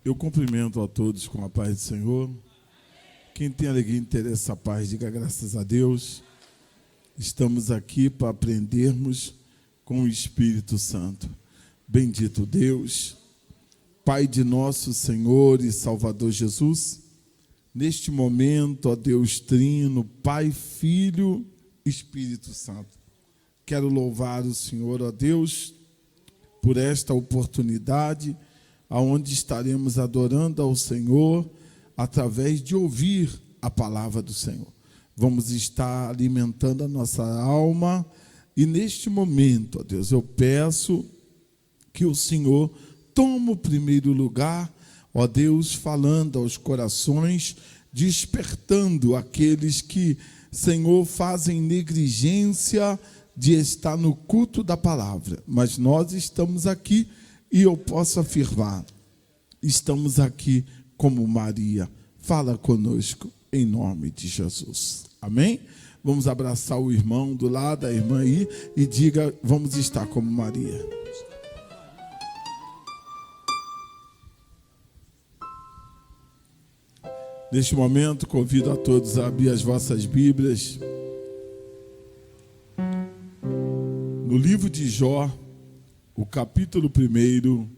Eu cumprimento a todos com a paz do Senhor. Quem tem alegria e interesse essa paz, diga graças a Deus. Estamos aqui para aprendermos com o Espírito Santo. Bendito Deus, Pai de nosso Senhor e Salvador Jesus. Neste momento, ó Deus Trino, Pai, Filho, Espírito Santo. Quero louvar o Senhor, ó Deus, por esta oportunidade, aonde estaremos adorando ao Senhor através de ouvir a palavra do Senhor. Vamos estar alimentando a nossa alma e neste momento, ó Deus, eu peço que o Senhor tome o primeiro lugar, ó Deus, falando aos corações, despertando aqueles que, Senhor, fazem negligência de estar no culto da palavra. Mas nós estamos aqui e eu posso afirmar, estamos aqui como Maria. Fala conosco em nome de Jesus. Amém? Vamos abraçar o irmão do lado, a irmã aí, e diga, vamos estar como Maria. Neste momento, convido a todos a abrir as vossas Bíblias no livro de Jó, o capítulo 1,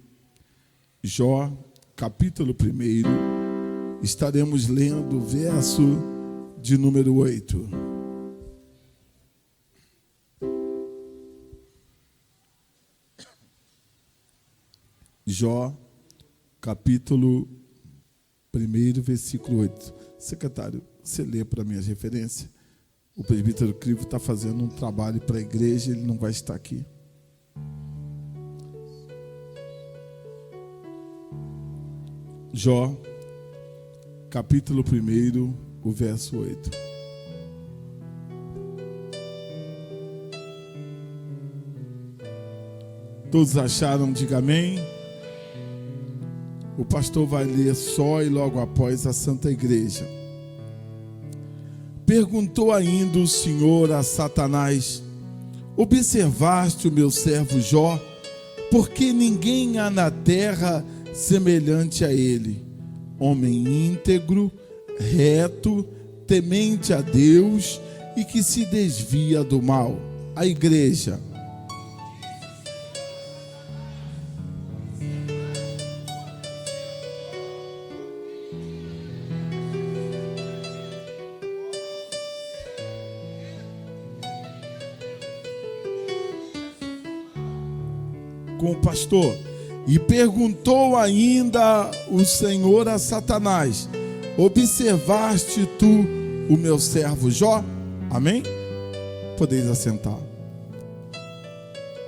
Jó, capítulo 1, estaremos lendo o verso de número 8. Jó, capítulo 1, versículo 8. Secretário, você lê para mim as referências? O presbítero Crivo está fazendo um trabalho para a igreja, ele não vai estar aqui. Jó, capítulo 1, o verso 8. Todos acharam? Diga amém. O pastor vai ler só e logo após a Santa Igreja. Perguntou ainda o Senhor a Satanás: observaste o meu servo Jó? Porque ninguém há na terra semelhante a ele, homem íntegro, reto, temente a Deus e que se desvia do mal. A igreja. Com o pastor. E perguntou ainda o Senhor a Satanás: observaste tu o meu servo Jó? Amém? Podeis assentar.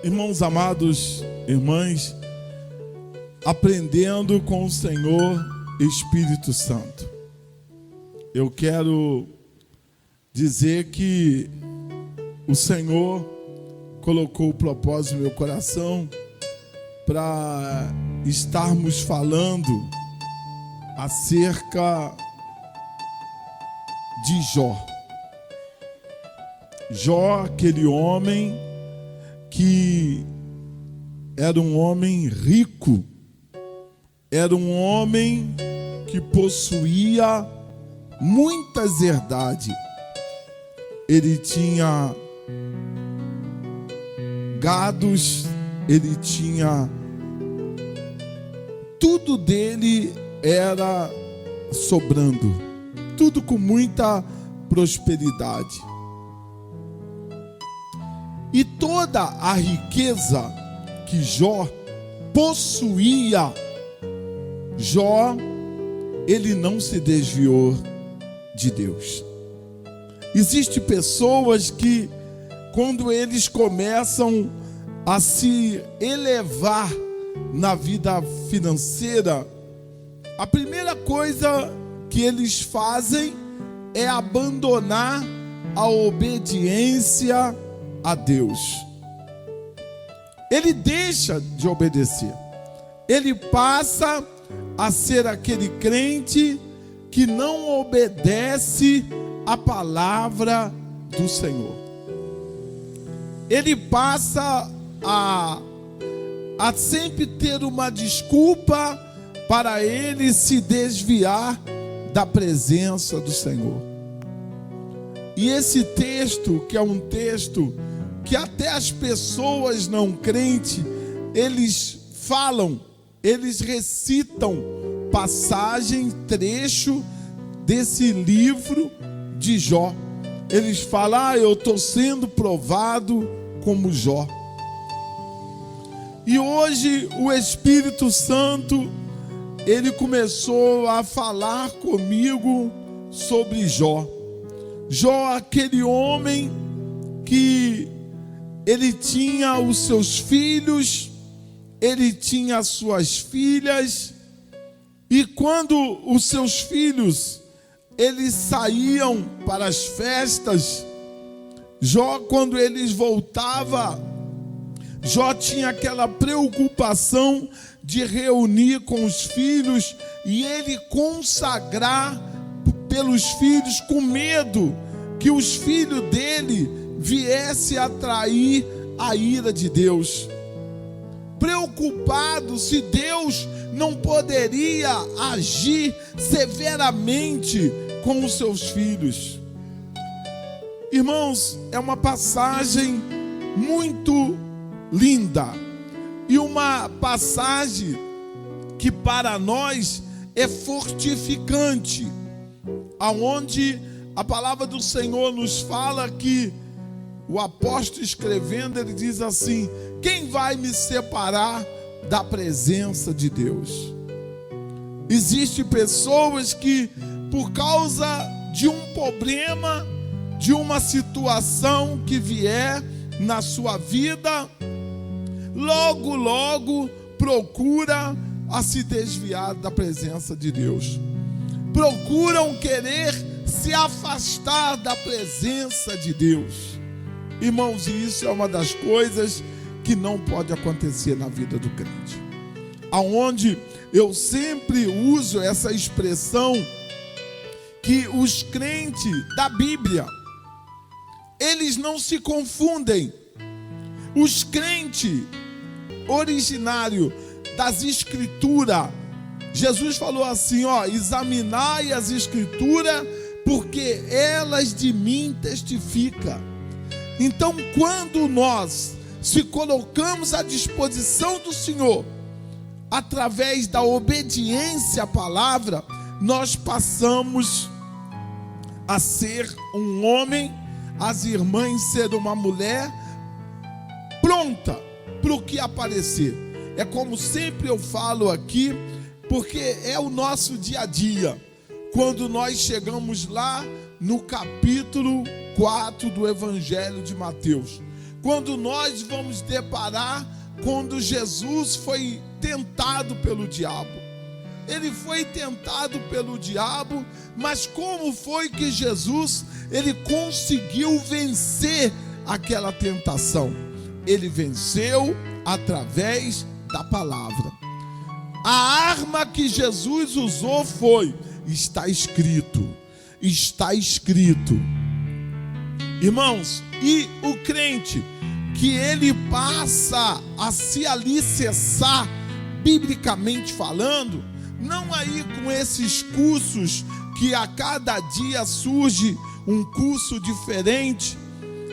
Irmãos amados, irmãs, aprendendo com o Senhor Espírito Santo. Eu quero dizer que o Senhor colocou o propósito no meu coração para estarmos falando acerca de Jó. Jó, aquele homem que era um homem rico, era um homem que possuía muitas herdades. Ele tinha gados, ele tinha, tudo dele era sobrando, tudo com muita prosperidade. E toda a riqueza que Jó possuía, Jó, ele não se desviou de Deus. Existem pessoas que, quando eles começam a se elevar na vida financeira, a primeira coisa que eles fazem é abandonar a obediência a Deus. Ele deixa de obedecer. Ele passa a ser aquele crente que não obedece a palavra do Senhor. Ele passa a sempre ter uma desculpa para ele se desviar da presença do Senhor. E esse texto, que é um texto que até as pessoas não crentes, eles falam, eles recitam passagem, trecho desse livro de Jó. Eles falam: eu estou sendo provado como Jó. E hoje o Espírito Santo, ele começou a falar comigo sobre Jó. Jó, aquele homem que ele tinha os seus filhos, ele tinha as suas filhas, e quando os seus filhos, eles saíam para as festas, Jó, quando eles voltavam, Jó tinha aquela preocupação de reunir com os filhos e ele consagrar pelos filhos, com medo que os filhos dele viessem a atrair a ira de Deus. Preocupado se Deus não poderia agir severamente com os seus filhos. Irmãos, é uma passagem muito linda e uma passagem que para nós é fortificante, aonde a palavra do Senhor nos fala que o apóstolo escrevendo, ele diz assim: quem vai me separar da presença de Deus? Existem pessoas que, por causa de um problema, de uma situação que vier na sua vida, logo procura a se desviar da presença de Deus. Procuram querer se afastar da presença de Deus. Irmãos, isso é uma das coisas que não pode acontecer na vida do crente. Aonde eu sempre uso essa expressão, que os crentes da Bíblia, eles não se confundem. Os crentes originários das Escrituras, Jesus falou assim, examinai as Escrituras, porque elas de mim testificam. Então, quando nós se colocamos à disposição do Senhor, através da obediência à palavra, nós passamos a ser um homem, as irmãs ser uma mulher pronta para o que aparecer. É como sempre eu falo aqui, porque é o nosso dia a dia. Quando nós chegamos lá no capítulo 4 do Evangelho de Mateus, quando nós vamos deparar quando Jesus foi tentado pelo diabo. Ele foi tentado pelo diabo, mas como foi que Jesus, ele conseguiu vencer aquela tentação? Ele venceu através da palavra. A arma que Jesus usou foi: está escrito, está escrito. Irmãos, e o crente que ele passa a se alicerçar, biblicamente falando, não aí com esses cursos que a cada dia surge um curso diferente.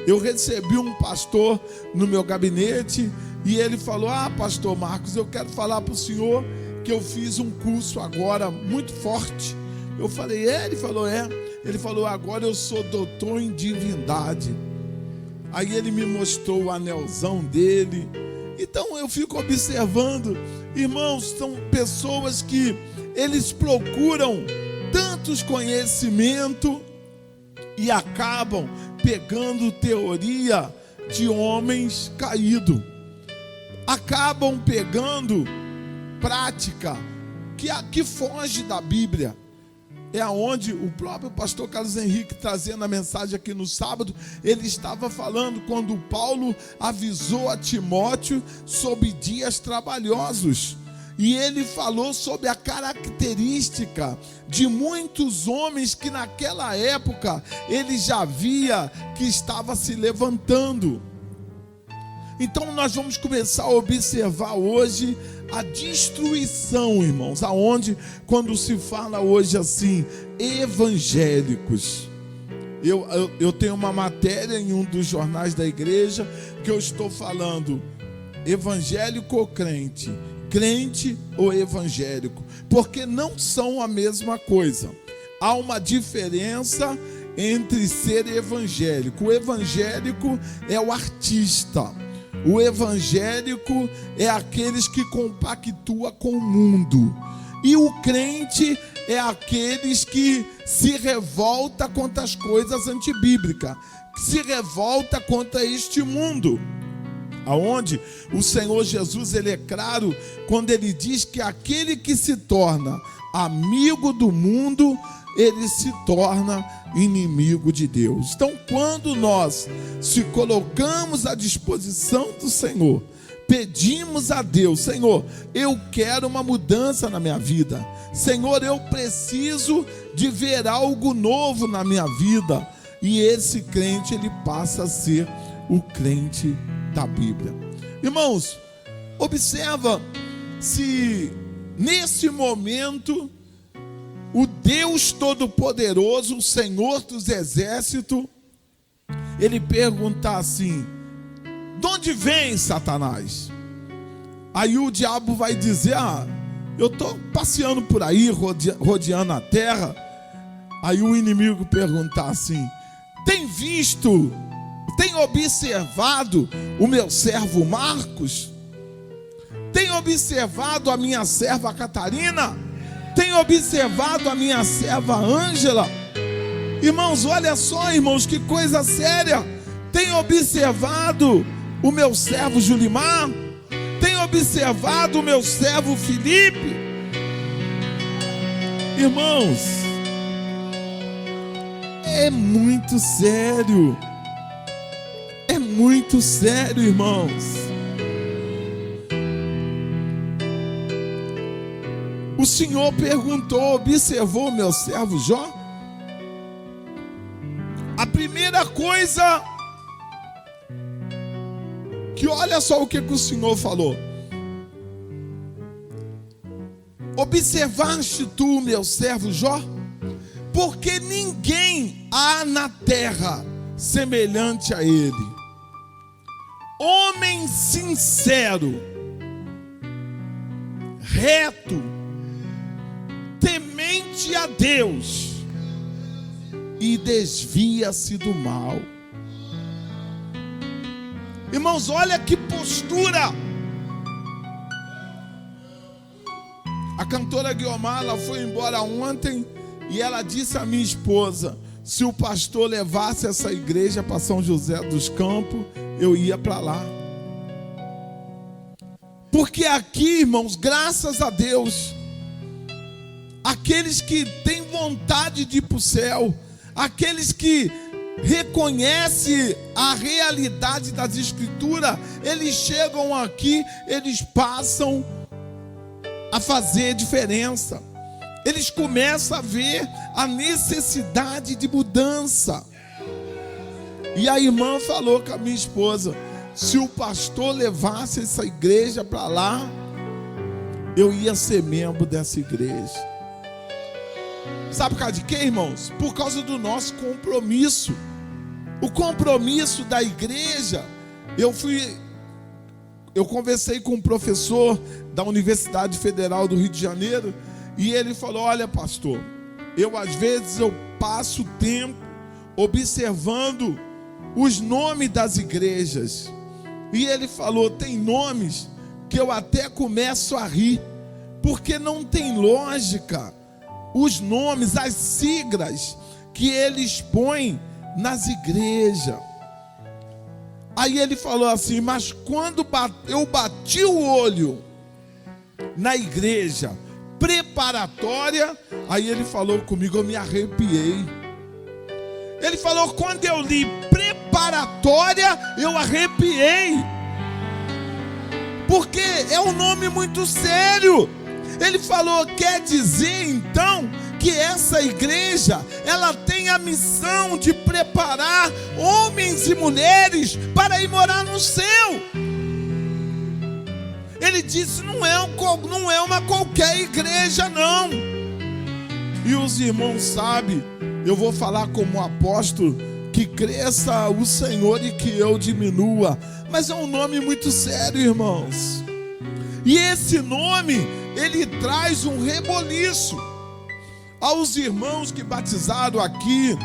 Eu recebi um pastor no meu gabinete e ele falou: pastor Marcos, eu quero falar para o senhor que eu fiz um curso agora muito forte. Eu falei: Ele falou: Ele falou: agora eu sou doutor em divindade. Aí ele me mostrou o anelzão dele. Então eu fico observando, irmãos, são pessoas que eles procuram tantos conhecimentos e acabam pegando teoria de homens caídos, acabam pegando prática que foge da Bíblia. É aonde o próprio pastor Carlos Henrique, trazendo a mensagem aqui no sábado, ele estava falando quando Paulo avisou a Timóteo sobre dias trabalhosos. E ele falou sobre a característica de muitos homens que naquela época ele já via que estava se levantando. Então nós vamos começar a observar hoje a destruição, irmãos, aonde, quando se fala hoje assim, evangélicos. Eu tenho uma matéria em um dos jornais da igreja que eu estou falando evangélico ou crente, crente ou evangélico, porque não são a mesma coisa. Há uma diferença entre ser evangélico. O evangélico é o artista. O evangélico é aqueles que compactua com o mundo. E o crente é aqueles que se revolta contra as coisas antibíblicas, que se revolta contra este mundo. Aonde o Senhor Jesus, ele é claro quando ele diz que aquele que se torna amigo do mundo, ele se torna inimigo de Deus. Então, quando nós se colocamos à disposição do Senhor, pedimos a Deus: Senhor, eu quero uma mudança na minha vida. Senhor, eu preciso de ver algo novo na minha vida. E esse crente, ele passa a ser o crente da Bíblia. Irmãos, observa se nesse momento o Deus Todo-Poderoso, o Senhor dos Exércitos, ele perguntar assim: de onde vem Satanás? Aí o diabo vai dizer: eu estou passeando por aí, rodeando a terra. Aí o inimigo perguntar assim: tem visto, tem observado o meu servo Marcos? Tem observado a minha serva Catarina? Tem observado a minha serva Ângela? Irmãos, olha só, irmãos, que coisa séria. Tem observado o meu servo Julimar? Tem observado o meu servo Felipe? Irmãos, é muito sério. É muito sério, irmãos. O Senhor perguntou: observou o meu servo Jó? A primeira coisa que, olha só o que o Senhor falou: observaste tu o meu servo Jó? Porque ninguém há na terra semelhante a ele, homem sincero, reto, temente a Deus e desvia-se do mal. Irmãos, olha que postura. A cantora Guiomar, ela foi embora ontem e ela disse à minha esposa: se o pastor levasse essa igreja para São José dos Campos, eu ia para lá. Porque aqui, irmãos, graças a Deus, aqueles que têm vontade de ir para o céu, aqueles que reconhecem a realidade das Escrituras, eles chegam aqui, eles passam a fazer diferença. Eles começam a ver a necessidade de mudança. E a irmã falou com a minha esposa: se o pastor levasse essa igreja para lá, eu ia ser membro dessa igreja. Sabe por causa de quê, irmãos? Por causa do nosso compromisso. O compromisso da igreja. Eu conversei com um professor da Universidade Federal do Rio de Janeiro, e ele falou: olha, pastor, às vezes eu passo tempo observando os nomes das igrejas. E ele falou: tem nomes que eu até começo a rir, porque não tem lógica os nomes, as siglas que eles põem nas igrejas. Aí ele falou assim: mas quando eu bati o olho na igreja preparatória, aí ele falou comigo, eu me arrepiei. Ele falou: quando eu li preparatória, eu arrepiei, porque é um nome muito sério. Ele falou: quer dizer então que essa igreja, ela tem a missão de preparar homens e mulheres para ir morar no céu. Ele disse, não é uma qualquer igreja, não. E os irmãos sabem, eu vou falar como apóstolo, que cresça o Senhor e que eu diminua. Mas é um nome muito sério, irmãos. E esse nome, ele traz um reboliço aos irmãos que batizaram aqui,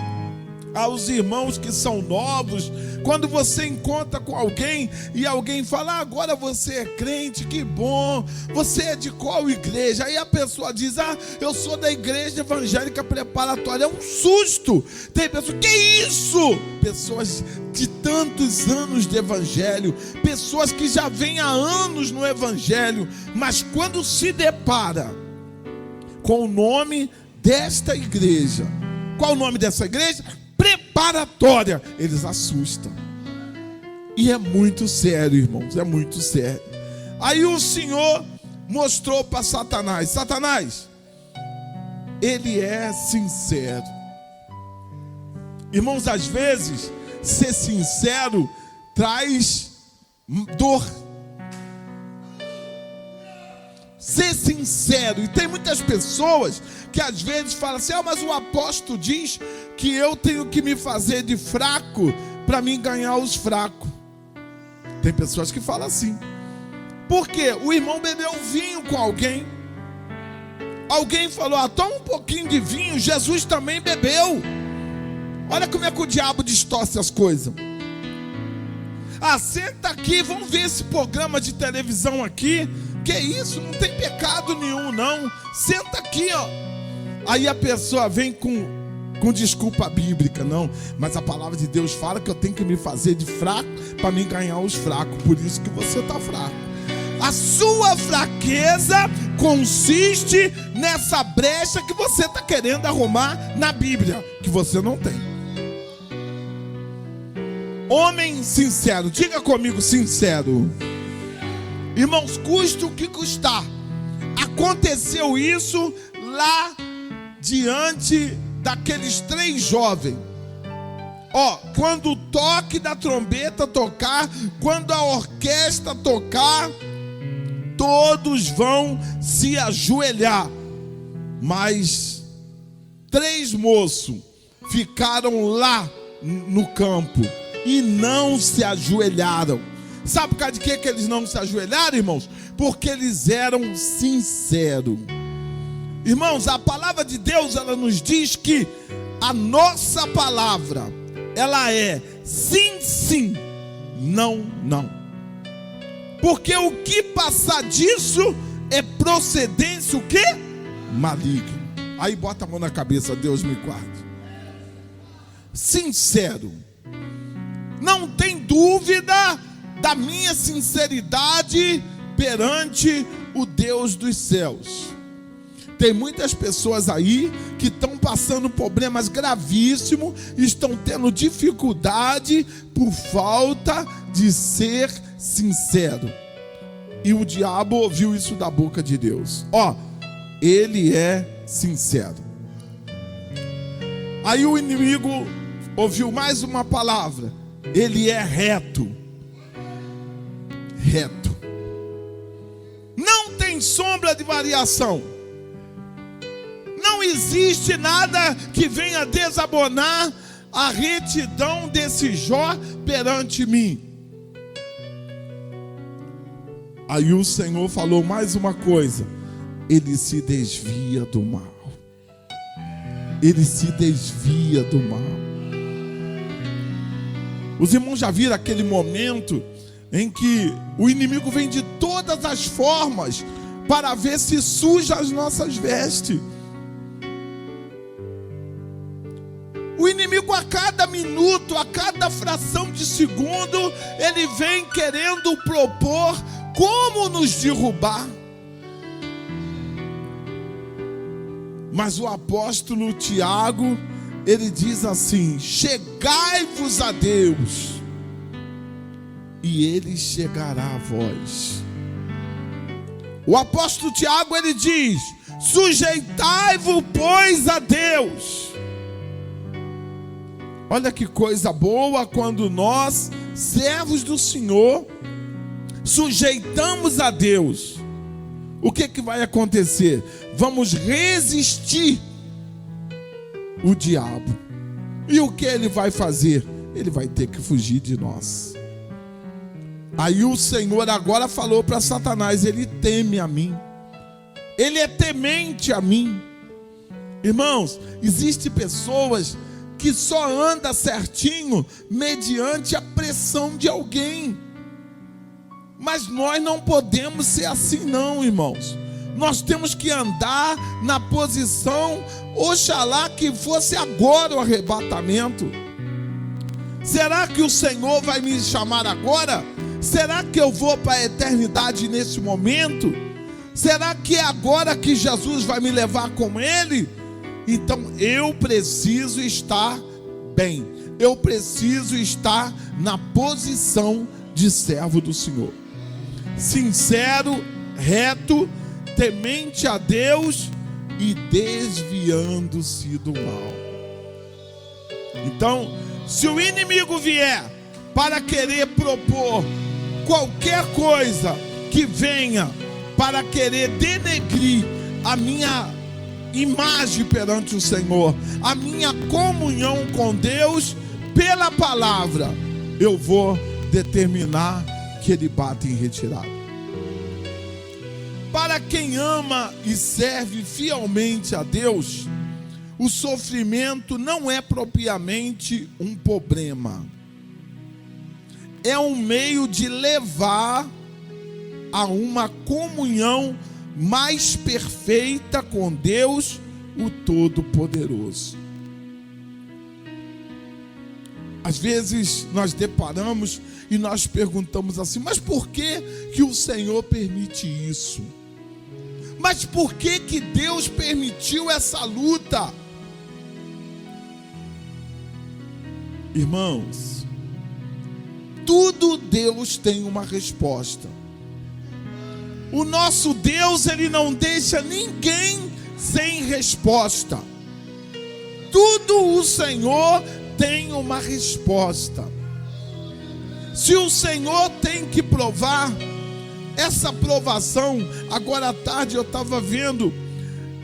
aos irmãos que são novos. Quando você encontra com alguém e alguém fala, agora você é crente, que bom, você é de qual igreja? Aí a pessoa diz, eu sou da igreja evangélica preparatória. É um susto. Tem pessoas, que isso? Pessoas de tantos anos de evangelho, pessoas que já vêm há anos no evangelho, mas quando se depara com o nome desta igreja, qual o nome dessa igreja? Preparatória, eles assustam. E é muito sério, irmãos, é muito sério. Aí o Senhor mostrou para Satanás, Satanás, ele é sincero. Irmãos, às vezes ser sincero traz dor. Ser sincero. E tem muitas pessoas que às vezes falam assim, mas o apóstolo diz que eu tenho que me fazer de fraco para mim ganhar os fracos. Tem pessoas que falam assim. Por quê? O irmão bebeu vinho com alguém. Alguém falou, toma um pouquinho de vinho, Jesus também bebeu. Olha como é que o diabo distorce as coisas. Senta aqui, vamos ver esse programa de televisão aqui. Que isso? Não tem pecado nenhum, não. Senta aqui, ó. Aí a pessoa vem com desculpa bíblica, não. Mas a palavra de Deus fala que eu tenho que me fazer de fraco para mim ganhar os fracos. Por isso que você está fraco. A sua fraqueza consiste nessa brecha que você está querendo arrumar na Bíblia, que você não tem. Homem sincero, diga comigo, sincero. Irmãos, custe o que custar. Aconteceu isso lá diante daqueles 3 jovens. Quando o toque da trombeta tocar, quando a orquestra tocar, todos vão se ajoelhar. Mas 3 moços ficaram lá no campo e não se ajoelharam. Sabe por causa de que eles não se ajoelharam, irmãos? Porque eles eram sinceros. Irmãos, a palavra de Deus, ela nos diz que a nossa palavra, ela é sim, sim, não, não. Porque o que passar disso é procedência, o quê? Maligno. Aí bota a mão na cabeça, Deus me guarde. Sincero. Não tem dúvida da minha sinceridade perante o Deus dos céus. Tem muitas pessoas aí que estão passando problemas gravíssimos, estão tendo dificuldade por falta de ser sincero. E o diabo ouviu isso da boca de Deus. Ele é sincero. Aí o inimigo ouviu mais uma palavra. Ele é reto. Reto. Não tem sombra de variação. Não existe nada que venha desabonar a retidão desse Jó perante mim. Aí o Senhor falou mais uma coisa. Ele se desvia do mal. Ele se desvia do mal. Os irmãos já viram aquele momento em que o inimigo vem de todas as formas para ver se suja as nossas vestes. O inimigo, a cada minuto, a cada fração de segundo, ele vem querendo propor como nos derrubar. Mas o apóstolo Tiago, ele diz assim: chegai-vos a Deus, e Ele chegará a vós. O apóstolo Tiago, ele diz: sujeitai-vos, pois, a Deus. Olha que coisa boa quando nós, servos do Senhor, sujeitamos a Deus, o que vai acontecer? Vamos resistir o diabo. E o que ele vai fazer? Ele vai ter que fugir de nós. Aí o Senhor agora falou para Satanás: ele teme a mim, ele é temente a mim. Irmãos, existem pessoas que só andam certinho mediante a pressão de alguém. Mas nós não podemos ser assim não, irmãos. Nós temos que andar na posição, oxalá que fosse agora o arrebatamento. Será que o Senhor vai me chamar agora? Será que eu vou para a eternidade nesse momento? Será que é agora que Jesus vai me levar com Ele? Então eu preciso estar bem. Eu preciso estar na posição de servo do Senhor. Sincero, reto, temente a Deus e desviando-se do mal. Então, se o inimigo vier para querer propor qualquer coisa que venha para querer denegrir a minha imagem perante o Senhor, a minha comunhão com Deus pela palavra, eu vou determinar que ele bata em retirada. Para quem ama e serve fielmente a Deus, o sofrimento não é propriamente um problema. É um meio de levar a uma comunhão mais perfeita com Deus, o Todo-Poderoso. Às vezes nós deparamos e nós perguntamos assim: mas por que que o Senhor permite isso? Mas por que que Deus permitiu essa luta? Irmãos, tudo Deus tem uma resposta. O nosso Deus, ele não deixa ninguém sem resposta. Tudo o Senhor tem uma resposta. Se o Senhor tem que provar, essa provação, agora à tarde eu estava vendo,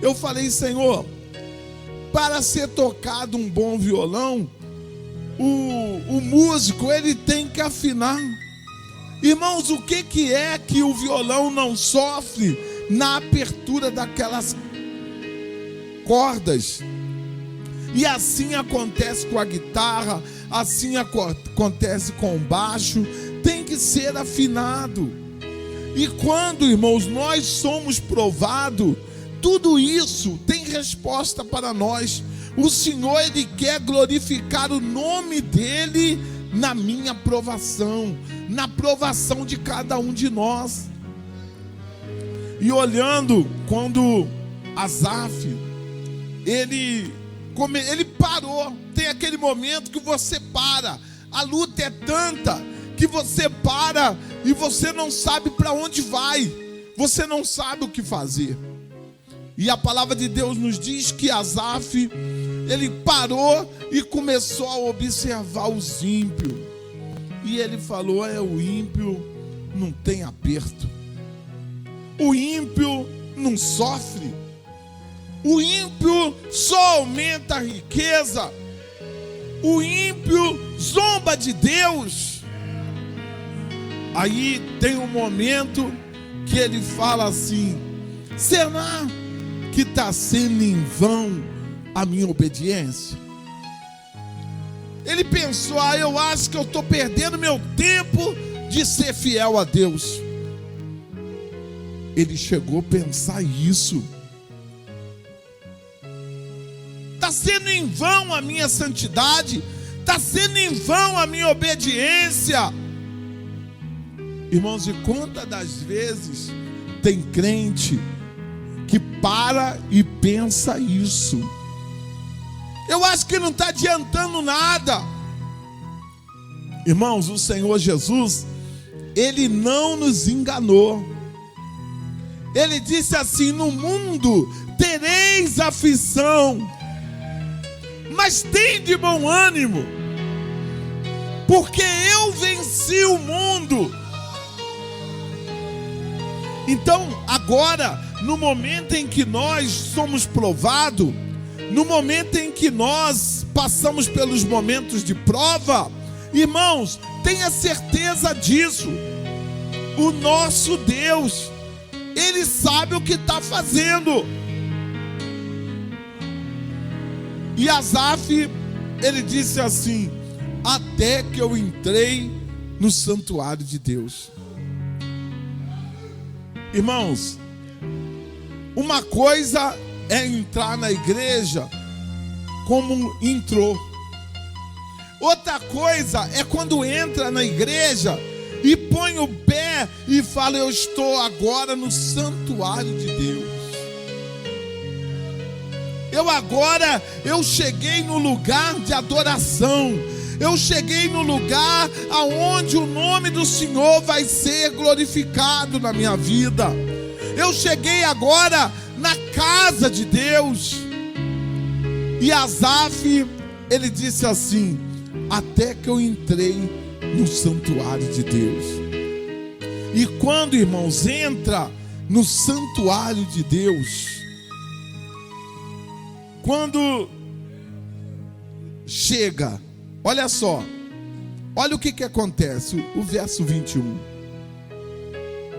eu falei: Senhor, para ser tocado um bom violão, o músico, ele tem que afinar. Irmãos, o que é que o violão não sofre na apertura daquelas cordas? E assim acontece com a guitarra, assim acontece com o baixo, tem que ser afinado. E quando, irmãos, nós somos provados, tudo isso tem resposta para nós. O Senhor, ele quer glorificar o nome dele na minha provação, na provação de cada um de nós. E olhando, quando Asaf, ele parou. Tem aquele momento que você para, a luta é tanta que você para e você não sabe para onde vai, você não sabe o que fazer. E a palavra de Deus nos diz que Asaf, ele parou e começou a observar os ímpios. E ele falou: o ímpio não tem aperto, o ímpio não sofre, o ímpio só aumenta a riqueza, o ímpio zomba de Deus. Aí tem um momento que ele fala assim: será que está sendo em vão a minha obediência? Ele pensou: eu acho que eu estou perdendo meu tempo de ser fiel a Deus. Ele chegou a pensar isso. Está sendo em vão a minha santidade, está sendo em vão a minha obediência. Irmãos, e quantas das vezes tem crente que para e pensa isso? Eu acho que não está adiantando nada. Irmãos, o Senhor Jesus, ele não nos enganou. Ele disse assim: no mundo tereis aflição, mas tem de bom ânimo, porque eu venci o mundo. Então, agora, no momento em que nós somos provados, no momento em que nós passamos pelos momentos de prova, irmãos, tenha certeza disso. O nosso Deus, Ele sabe o que está fazendo. E Asaf, ele disse assim: até que eu entrei no santuário de Deus. Irmãos, uma coisa é entrar na igreja como entrou. Outra coisa é quando entra na igreja e põe o pé e fala: eu estou agora no santuário de Deus. Eu cheguei no lugar de adoração. Eu cheguei no lugar aonde o nome do Senhor vai ser glorificado na minha vida. Eu cheguei agora na casa de Deus. E Asaf, ele disse assim: até que eu entrei no santuário de Deus. E quando, irmãos, entra no santuário de Deus, quando chega, olha só, olha o que acontece, o verso 21.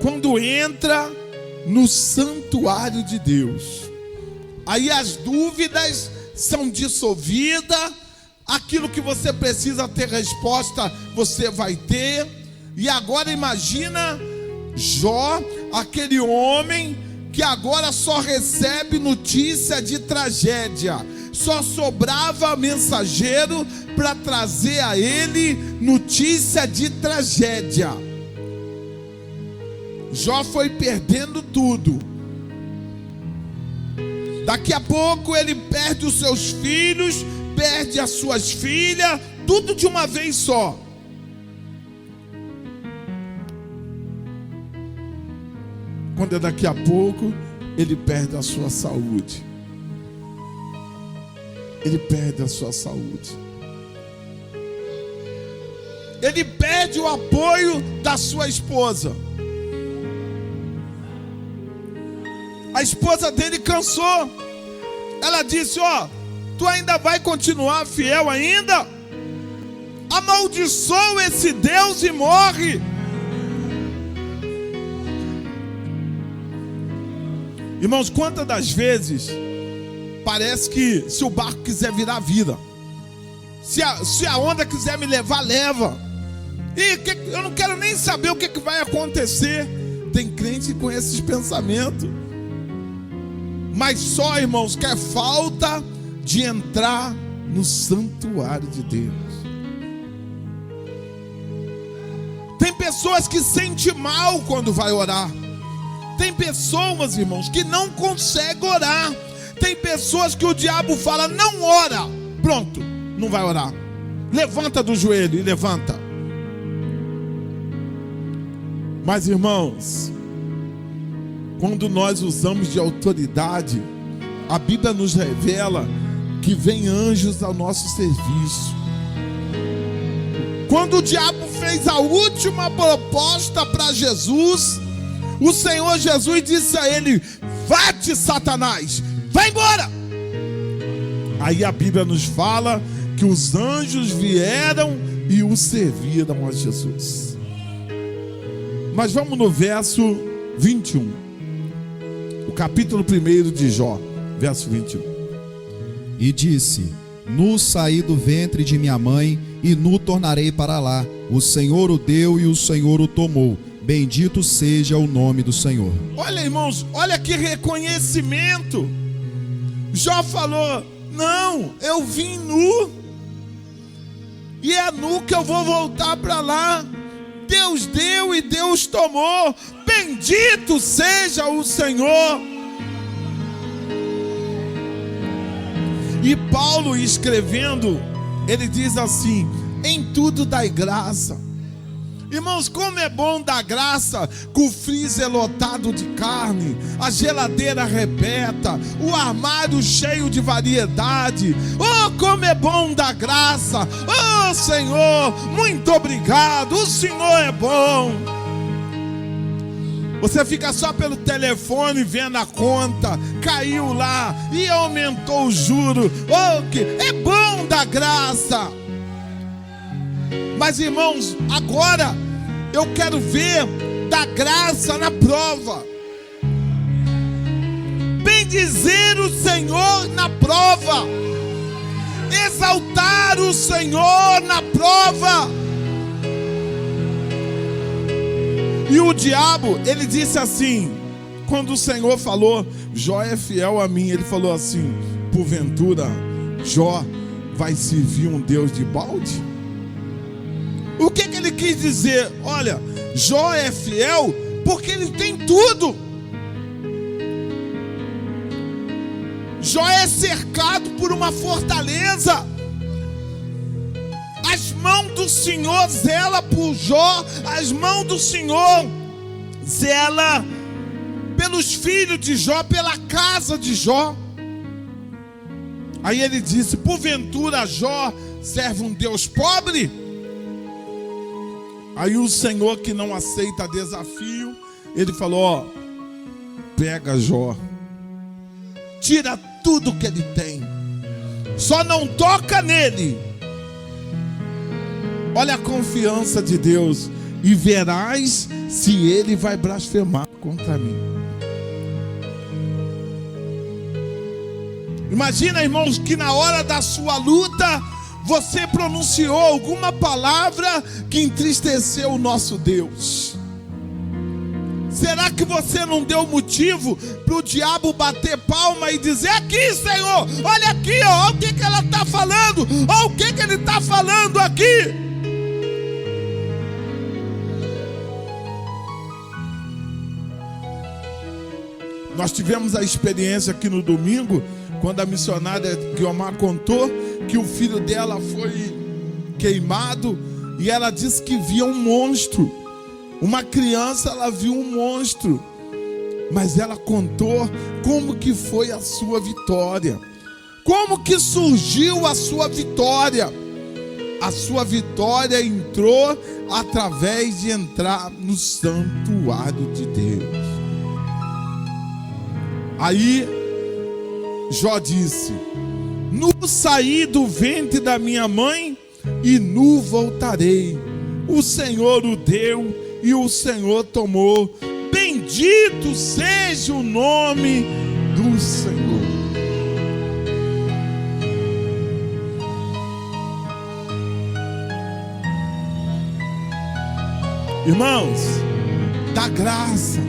Quando entra no santuário de Deus, aí as dúvidas são dissolvidas, aquilo que você precisa ter resposta, você vai ter. E agora imagina Jó, aquele homem que agora só recebe notícia de tragédia. Só sobrava mensageiro para trazer a ele notícia de tragédia. Jó foi perdendo tudo. Daqui a pouco ele perde os seus filhos, perde as suas filhas, tudo de uma vez só. Quando é daqui a pouco, ele perde a sua saúde. Ele perde a sua saúde. Ele perde o apoio da sua esposa. A esposa dele cansou. Ela disse: ó, tu ainda vai continuar fiel ainda? Amaldiçoa esse Deus e morre. Irmãos, quantas das vezes parece que se o barco quiser virar, vira. Se a onda quiser me levar, leva. E eu não quero nem saber o que vai acontecer. Tem crente com esses pensamentos. Mas só, irmãos, que é falta de entrar no santuário de Deus. Tem pessoas que sentem mal quando vai orar. Tem pessoas, irmãos, que não conseguem orar. Tem pessoas que o diabo fala: não ora. Pronto, não vai orar. Levanta do joelho e levanta. Mas, irmãos, quando nós usamos de autoridade, a Bíblia nos revela que vem anjos ao nosso serviço. Quando o diabo fez a última proposta para Jesus, o Senhor Jesus disse a ele: vá-te, Satanás, vai embora. Aí a Bíblia nos fala que os anjos vieram e o serviram a Jesus. Mas vamos no verso 21. O capítulo 1 de Jó, verso 21. E disse: nu saí do ventre de minha mãe, e nu tornarei para lá. O Senhor o deu e o Senhor o tomou. Bendito seja o nome do Senhor. Olha, irmãos, olha que reconhecimento. Jó falou: não, eu vim nu, e é nu que eu vou voltar para lá. Deus deu e Deus tomou. Bendito seja o Senhor. E Paulo, escrevendo, ele diz assim: em tudo dai graça. Irmãos, como é bom dar graça com o freezer lotado de carne, a geladeira repleta, o armário cheio de variedade. Oh, como é bom dar graça. Oh, Senhor, muito obrigado. O Senhor é bom. Você fica só pelo telefone vendo a conta, caiu lá e aumentou o juro. É bom da graça. Mas, irmãos, agora eu quero ver da graça na prova. Bendizer o Senhor na prova. Exaltar o Senhor na prova. E o diabo, ele disse assim, quando o Senhor falou, Jó é fiel a mim, ele falou assim, porventura, Jó vai servir um Deus de balde? O que ele quis dizer? Olha, Jó é fiel porque ele tem tudo. Jó é cercado por uma fortaleza. As mãos do Senhor zela por Jó. As mãos do Senhor zela pelos filhos de Jó, pela casa de Jó. Aí ele disse, porventura Jó serve um Deus pobre? Aí o Senhor, que não aceita desafio, ele falou, pega Jó, tira tudo que ele tem, só não toca nele. Olha a confiança de Deus, e verás se ele vai blasfemar contra mim. Imagina, irmãos, que na hora da sua luta você pronunciou alguma palavra que entristeceu o nosso Deus. Será que você não deu motivo para o diabo bater palma e dizer, aqui, Senhor, olha aqui, ó, o que ela está falando, ó, o que ele está falando aqui? Nós tivemos a experiência aqui no domingo, quando a missionária Guiomar contou que o filho dela foi queimado e ela disse que via um monstro. Uma criança, ela viu um monstro, mas ela contou como que foi a sua vitória, como que surgiu a sua vitória. A sua vitória entrou através de entrar no santuário de Deus. Aí Jó disse, nu saí do ventre da minha mãe e nu voltarei. O Senhor o deu e o Senhor tomou. Bendito seja o nome do Senhor. Irmãos, da graça,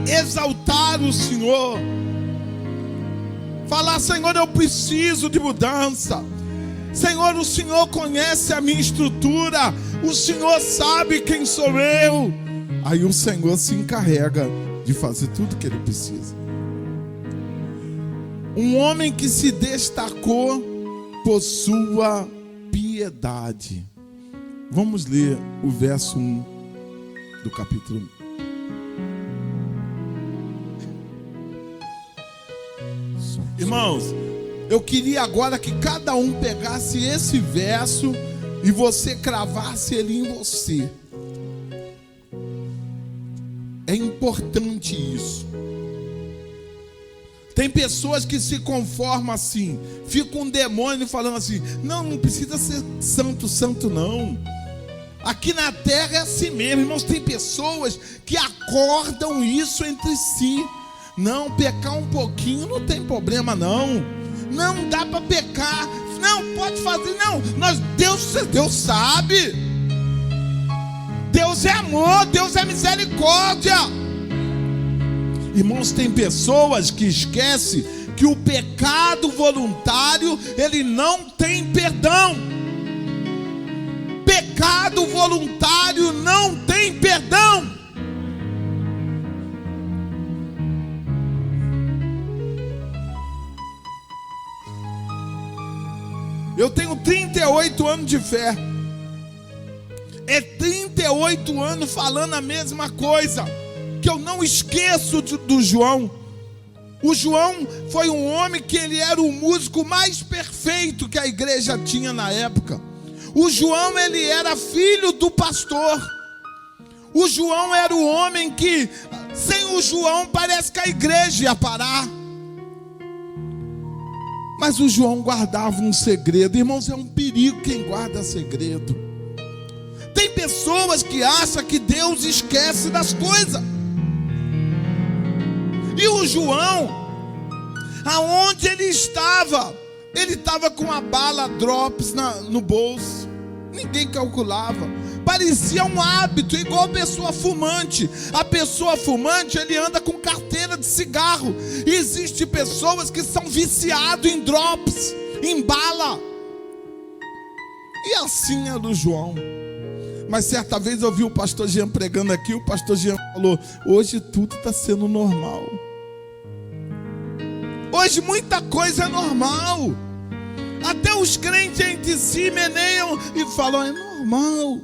exaltar o Senhor, falar, Senhor, eu preciso de mudança. Senhor, o Senhor conhece a minha estrutura, o Senhor sabe quem sou eu. Aí o Senhor se encarrega de fazer tudo que ele precisa. Um homem que se destacou por sua piedade. Vamos ler o verso 1 do capítulo 1. Irmãos, eu queria agora que cada um pegasse esse verso e você cravasse ele em você. É importante isso. Tem pessoas que se conformam assim, fica um demônio falando assim, não precisa ser santo não. Aqui na terra é assim mesmo, irmãos. Tem pessoas que acordam isso entre si. Não, pecar um pouquinho não tem problema não. Não dá para pecar. Não, pode fazer, não. Deus sabe. Deus é amor, Deus é misericórdia. Irmãos, tem pessoas que esquecem que o pecado voluntário, ele não tem perdão. Pecado voluntário não tem perdão. Eu tenho 38 anos de fé. É 38 anos falando a mesma coisa, que eu não esqueço do João. O João foi um homem que ele era o músico mais perfeito que a igreja tinha na época. O João, ele era filho do pastor. O João era o homem que, sem o João, parece que a igreja ia parar. Mas o João guardava um segredo. Irmãos, é um perigo quem guarda segredo. Tem pessoas que acham que Deus esquece das coisas. E o João, aonde ele estava com a bala drops no bolso. Ninguém calculava. Parecia um hábito, igual a pessoa fumante. A pessoa fumante, ele anda com carteira de cigarro. E existem pessoas que são viciadas em drops, em bala. E assim era o João. Mas certa vez eu vi o pastor Jean pregando aqui. O pastor Jean falou: hoje tudo está sendo normal. Hoje muita coisa é normal. Até os crentes entre si meneiam e falam: é normal.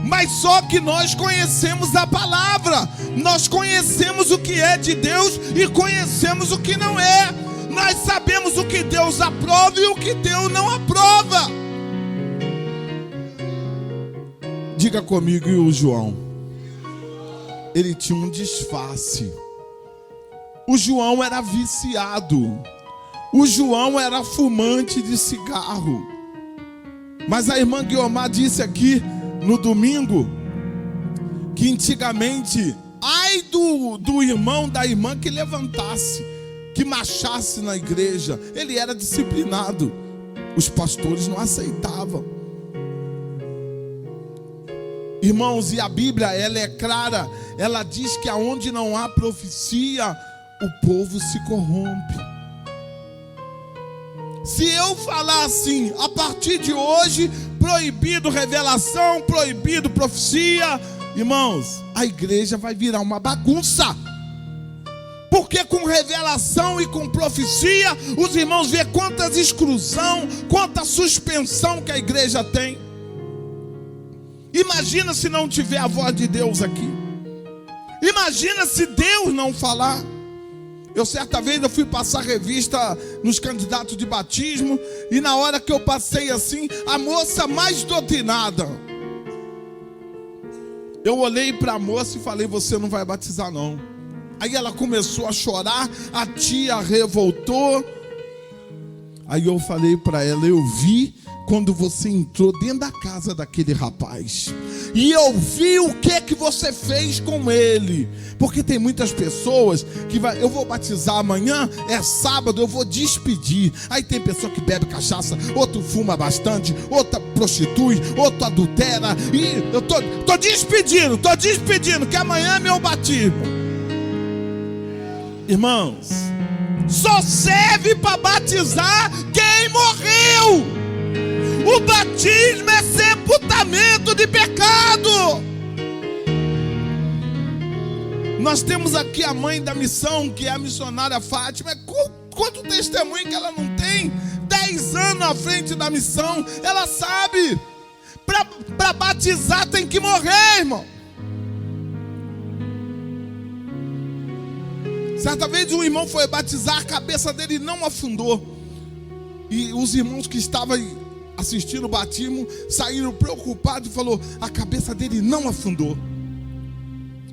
Mas só que nós conhecemos a palavra. Nós conhecemos o que é de Deus e conhecemos o que não é. Nós sabemos o que Deus aprova e o que Deus não aprova. Diga comigo, e o João? Ele tinha um disfarce. O João era viciado. O João era fumante de cigarro. Mas a irmã Guiomar disse aqui no domingo que antigamente, ai do irmão, da irmã que levantasse, que marchasse na igreja. Ele era disciplinado. Os pastores não aceitavam. Irmãos, e a Bíblia, ela é clara. Ela diz que aonde não há profecia, o povo se corrompe. Se eu falar assim, a partir de hoje, proibido revelação, proibido profecia, irmãos, a igreja vai virar uma bagunça. Porque com revelação e com profecia, os irmãos vê quantas exclusão, quanta suspensão que a igreja tem. Imagina se não tiver a voz de Deus aqui. Imagina se Deus não falar. Eu certa vez eu fui passar revista nos candidatos de batismo, e na hora que eu passei assim, a moça mais doutrinada, eu olhei para a moça e falei: você não vai batizar não. Aí ela começou a chorar, a tia revoltou. Aí eu falei para ela: eu vi quando você entrou dentro da casa daquele rapaz, e eu vi o que você fez com ele. Porque tem muitas pessoas que eu vou batizar amanhã, é sábado, eu vou despedir. Aí tem pessoa que bebe cachaça, outro fuma bastante, outra prostitui, outro adultera. E eu tô despedindo, que amanhã é meu batismo. Irmãos, só serve para batizar quem morreu. O batismo é sepultamento de pecado. Nós temos aqui a mãe da missão, que é a missionária Fátima. Quanto testemunho que ela não tem? 10 anos à frente da missão. Ela sabe. Para batizar tem que morrer, irmão. Certa vez um irmão foi batizar, a cabeça dele não afundou. E os irmãos que estavam assistindo o batismo saíram preocupados e falou: a cabeça dele não afundou.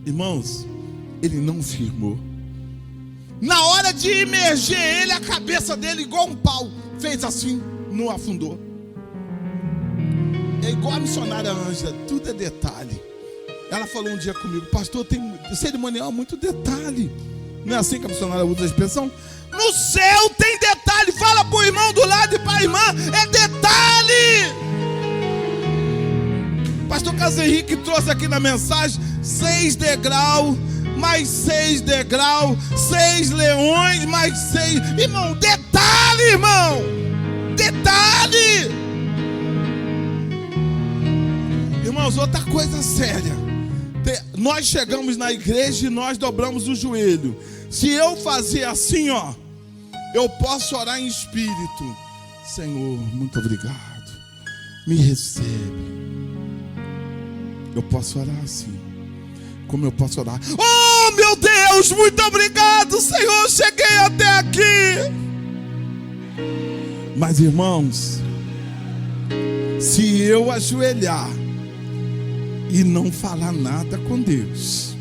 Irmãos, ele não firmou. Na hora de imergir ele, a cabeça dele, igual um pau, fez assim, não afundou. É igual a missionária Ângela, tudo é detalhe. Ela falou um dia comigo: pastor, tem cerimonial muito detalhe. Não é assim que a missionária usa a expressão? No céu tem detalhe. Fala para o irmão do lado e para a irmã: é detalhe. Pastor Carlos Henrique trouxe aqui na mensagem 6 degraus, mais 6 degraus, 6 leões, mais 6. Irmão, detalhe, irmão. Detalhe. Irmãos, outra coisa séria. Nós chegamos na igreja e nós dobramos o joelho. Se eu fazer assim, ó, eu posso orar em espírito: Senhor, muito obrigado, me recebe. Eu posso orar assim. Como eu posso orar: oh meu Deus, muito obrigado, Senhor, cheguei até aqui. Mas irmãos, se eu ajoelhar e não falar nada com Deus,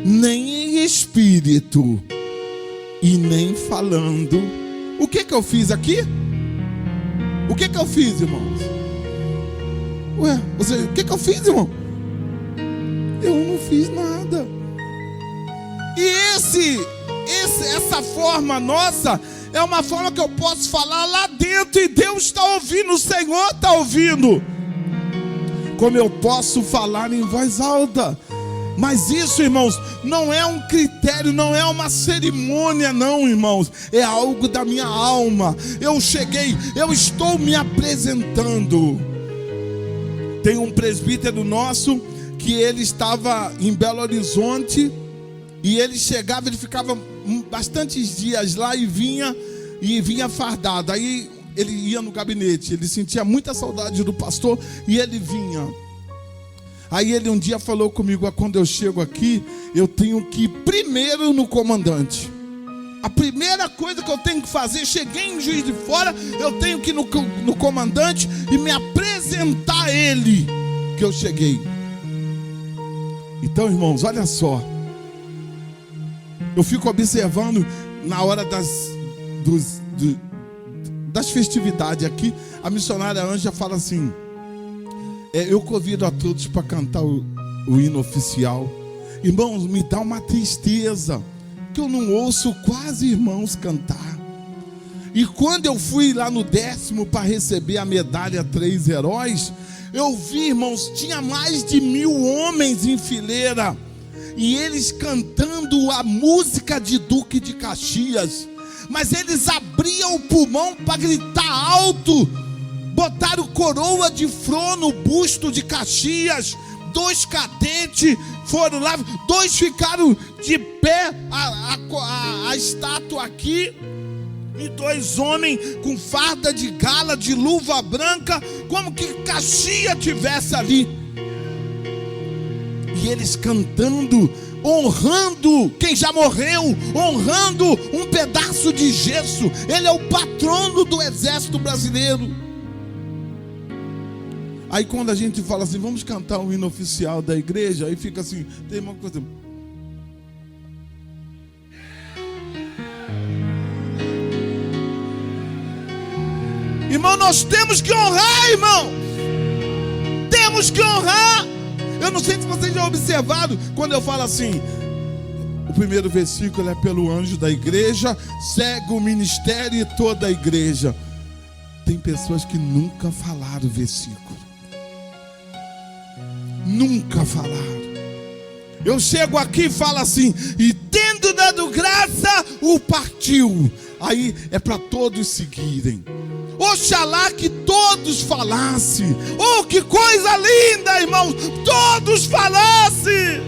nem em espírito e nem falando. O que eu fiz aqui? O que eu fiz, irmãos? O que eu fiz, irmão? Eu não fiz nada. E essa forma nossa é uma forma que eu posso falar lá dentro e Deus está ouvindo, o Senhor está ouvindo. Como eu posso falar em voz alta. Mas isso, irmãos, não é um critério, não é uma cerimônia, não, irmãos. É algo da minha alma. Eu cheguei, eu estou me apresentando. Tem um presbítero nosso que ele estava em Belo Horizonte e ele chegava, ele ficava bastantes dias lá e vinha fardado. Aí ele ia no gabinete, ele sentia muita saudade do pastor e ele vinha. Aí ele um dia falou comigo: quando eu chego aqui, eu tenho que ir primeiro no comandante. A primeira coisa que eu tenho que fazer, cheguei em Juiz de Fora, eu tenho que ir no comandante e me apresentar a ele que eu cheguei. Então, irmãos, olha só. Eu fico observando na hora das festividades aqui. A missionária Anja fala assim: eu convido a todos para cantar o hino oficial. Irmãos, me dá uma tristeza que eu não ouço quase irmãos cantar. E quando eu fui lá no 10º para receber a medalha 3 heróis, eu vi, irmãos, tinha mais de 1000 homens em fileira, e eles cantando a música de Duque de Caxias, mas eles abriam o pulmão para gritar alto. Botaram coroa de flor no busto de Caxias. 2 cadetes foram lá, 2 ficaram de pé, a estátua aqui, e 2 homens com farda de gala, de luva branca, como que Caxias tivesse ali. E eles cantando, honrando quem já morreu, honrando um pedaço de gesso. Ele é o patrono do exército brasileiro. Aí quando a gente fala assim, vamos cantar o hino oficial da igreja, aí fica assim, tem uma coisa. Irmão, nós temos que honrar, irmão. Temos que honrar. Eu não sei se vocês já observaram, quando eu falo assim, o primeiro versículo é: pelo anjo da igreja, segue o ministério e toda a igreja. Tem pessoas que nunca falaram o versículo. Nunca falaram. Eu chego aqui e falo assim: e tendo dado graça, o partiu. Aí é para todos seguirem. Oxalá que todos falassem. Oh, que coisa linda, irmãos, todos falassem.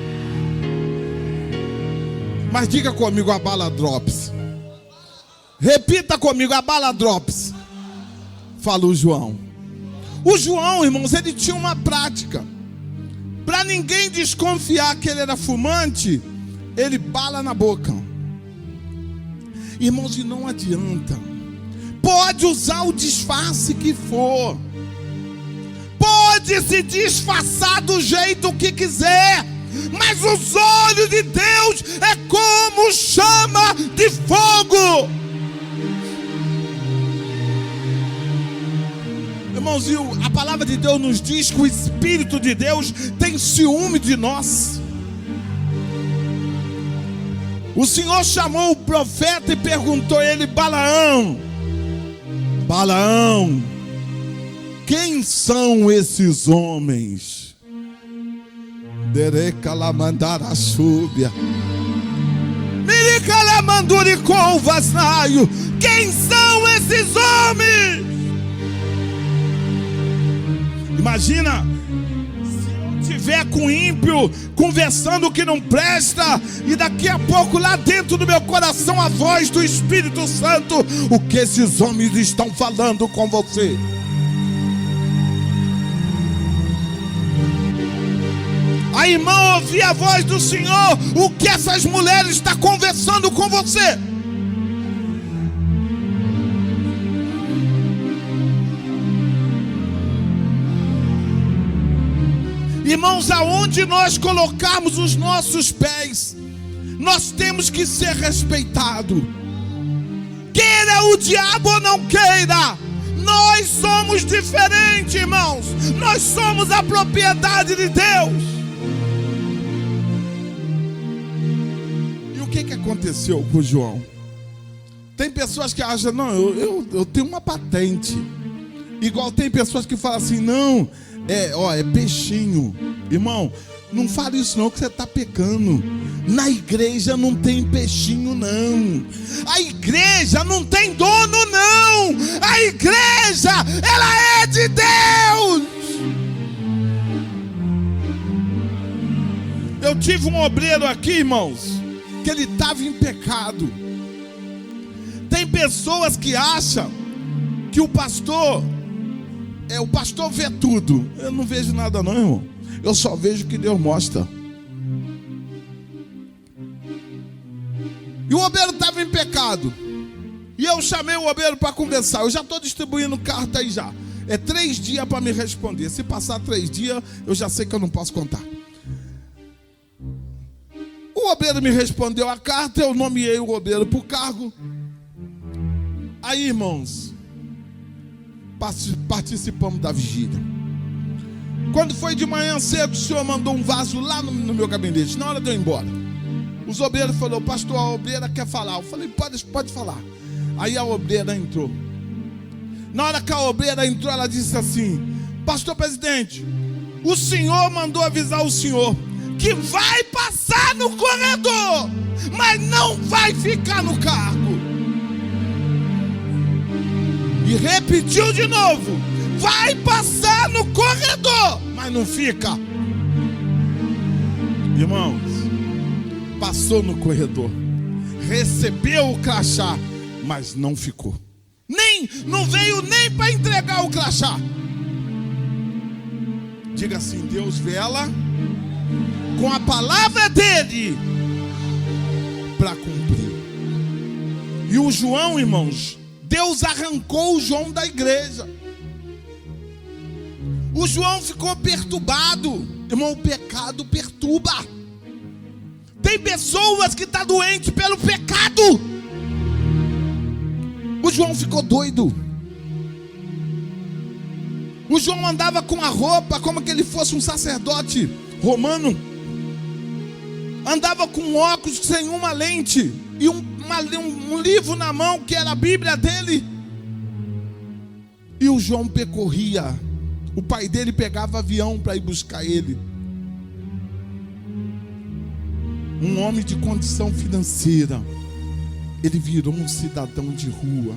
Mas diga comigo a bala drops. Repita comigo a bala drops. Fala o João. O João, irmãos, ele tinha uma prática. Para ninguém desconfiar que ele era fumante, ele bala na boca. Irmãos, e não adianta. Pode usar o disfarce que for. Pode se disfarçar do jeito que quiser. Mas os olhos de Deus é como chama de fogo. Irmãos, a palavra de Deus nos diz que o Espírito de Deus tem ciúme de nós. O Senhor chamou o profeta e perguntou a ele: Balaão, Balaão, quem são esses homens? Derecalamandara súbia, Miricalamanduricou vasnaio. Quem são esses homens? Imagina se eu estiver com o ímpio conversando o que não presta, e daqui a pouco lá dentro do meu coração a voz do Espírito Santo: o que esses homens estão falando com você? A irmã ouvir a voz do Senhor: o que essas mulheres estão conversando com você? Irmãos, aonde nós colocarmos os nossos pés, nós temos que ser respeitados. Queira o diabo ou não queira, nós somos diferentes, irmãos. Nós somos a propriedade de Deus. E o que aconteceu com o João? Tem pessoas que acham, não, eu tenho uma patente. Igual tem pessoas que falam assim, não, é peixinho. Irmão, não fale isso não, que você está pecando. Na igreja não tem peixinho não. A igreja não tem dono não. A igreja, ela é de Deus. Eu tive um obreiro aqui, irmãos, que ele estava em pecado. Tem pessoas que acham que o pastor vê tudo. Eu não vejo nada não, irmão. Eu só vejo o que Deus mostra. E o obreiro estava em pecado. E eu chamei o obreiro para conversar. Eu já estou distribuindo carta aí já. É 3 dias para me responder. Se passar 3 dias, eu já sei que eu não posso contar. O obreiro me respondeu a carta. Eu nomeei o obreiro para o cargo. Aí, irmãos, participamos da vigília. Quando foi de manhã cedo, o senhor mandou um vaso lá no meu gabinete, na hora de eu ir embora. Os obreiros falaram, pastor, a obreira quer falar. Eu falei, pode falar. Aí a obreira entrou. Na hora que a obreira entrou, ela disse assim, pastor presidente, o senhor mandou avisar o senhor que vai passar no corredor, mas não vai ficar no cargo. E repetiu de novo, vai passar no corredor, mas não fica. Irmãos, passou no corredor, recebeu o crachá, mas não ficou. Não veio nem para entregar o crachá. Diga assim, Deus vela com a palavra dele para cumprir. E o João, irmãos, Deus arrancou o João da igreja. O João ficou perturbado. Irmão, o pecado perturba. Tem pessoas que estão doentes pelo pecado. O João ficou doido. O João andava com a roupa como que ele fosse um sacerdote romano. Andava com óculos sem uma lente e um livro na mão que era a Bíblia dele. E o João percorria. O pai dele pegava avião para ir buscar ele. Um homem de condição financeira. Ele virou um cidadão de rua,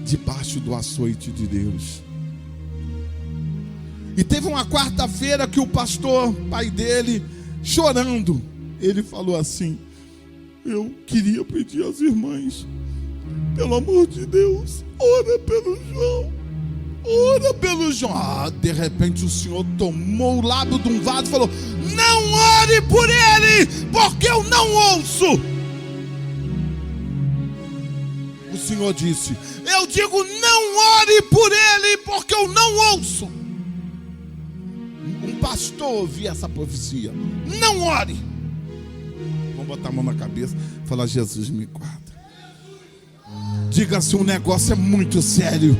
debaixo do açoite de Deus. E teve uma quarta-feira que o pastor, pai dele, chorando, ele falou assim, eu queria pedir às irmãs, pelo amor de Deus, ora pelo João. Ora pelo João. De repente o Senhor tomou o lábio de um vaso e falou, não ore por ele, porque eu não ouço. O Senhor disse, eu digo, não ore por ele, porque eu não ouço. Um pastor ouvia essa profecia, não ore. Vamos botar a mão na cabeça e falar, Jesus me guarda. Diga se o negócio é muito sério.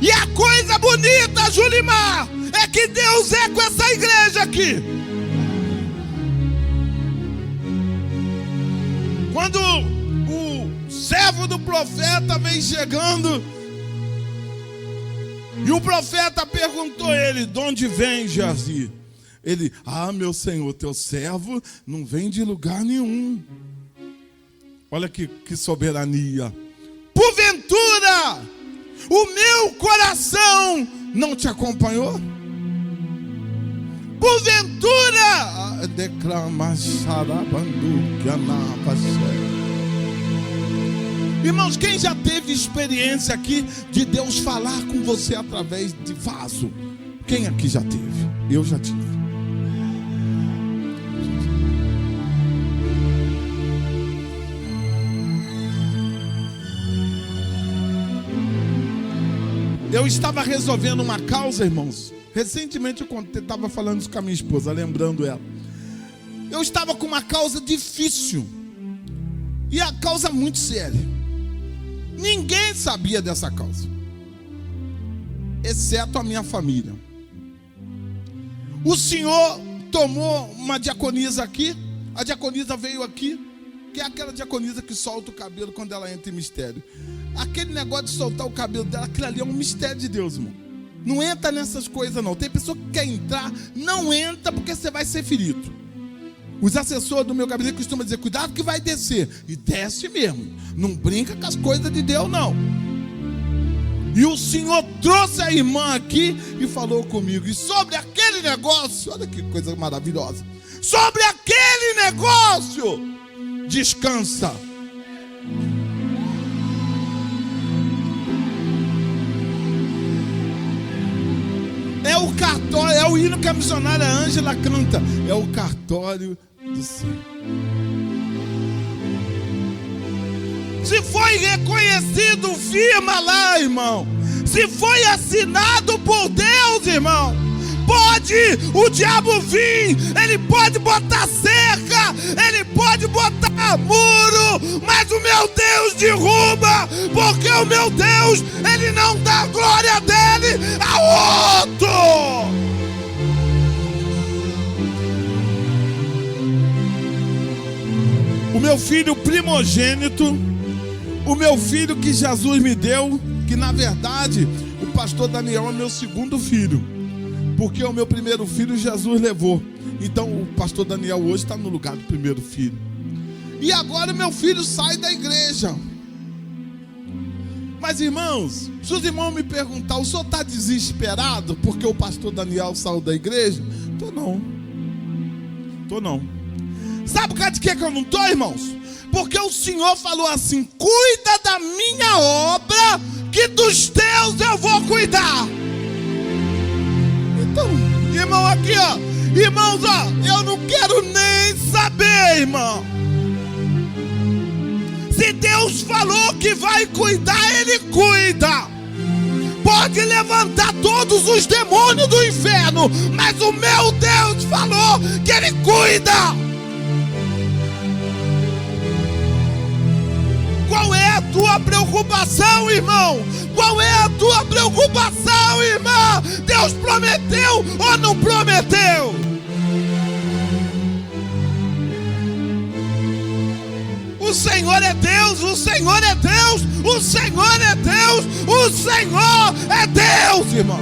E a coisa bonita, Julimar, é que Deus é com essa igreja aqui. Quando o servo do profeta vem chegando, e o profeta perguntou a ele, de onde vem, Geazi? Ele, meu senhor, teu servo não vem de lugar nenhum. Olha que soberania. Porventura, o meu coração não te acompanhou? Porventura, declama xarabandu que anavaxé. Irmãos, quem já teve experiência aqui de Deus falar com você através de vaso? Quem aqui já teve? Eu já tive. Eu estava resolvendo uma causa, irmãos. Recentemente eu estava falando isso com a minha esposa, lembrando ela. Eu estava com uma causa difícil. E a causa muito séria. Ninguém sabia dessa causa, exceto a minha família. O Senhor tomou uma diaconisa aqui. A diaconisa veio aqui, que é aquela diaconisa que solta o cabelo quando ela entra em mistério. Aquele negócio de soltar o cabelo dela, aquilo ali é um mistério de Deus, irmão. Não entra nessas coisas não. Tem pessoa que quer entrar, não entra porque você vai ser ferido. Os assessores do meu gabinete costumam dizer: cuidado que vai descer. E desce mesmo. Não brinca com as coisas de Deus não. E o Senhor trouxe a irmã aqui e falou comigo. E sobre aquele negócio, olha que coisa maravilhosa. Sobre aquele negócio, descansa. É o cartório, é o hino que a missionária Ângela canta. É o cartório do céu. Se foi reconhecido, firma lá, irmão. Se foi assinado por Deus, irmão, pode o diabo vir, ele pode botar cerca, ele pode botar muro, mas o meu Deus derruba, porque o meu Deus, ele não dá a glória dele a outro. O meu filho primogênito, o meu filho que Jesus me deu, que na verdade o pastor Daniel é meu segundo filho, porque o meu primeiro filho Jesus levou. Então o pastor Daniel hoje está no lugar do primeiro filho. E agora meu filho sai da igreja. Mas irmãos, se os irmãos me perguntar: o senhor está desesperado porque o pastor Daniel saiu da igreja? Tô não. Sabe por causa de que eu não estou, irmãos? Porque o Senhor falou assim: cuida da minha obra, que dos teus eu vou cuidar. Então, irmão, aqui ó, irmãos, ó, eu não quero nem saber, irmão. Se Deus falou que vai cuidar, Ele cuida. Pode levantar todos os demônios do inferno, mas o meu Deus falou que Ele cuida. Qual é a tua preocupação, irmão? Qual é a tua preocupação, irmã? Deus prometeu ou não prometeu? O Senhor é Deus, o Senhor é Deus, o Senhor é Deus, o Senhor é Deus, irmão.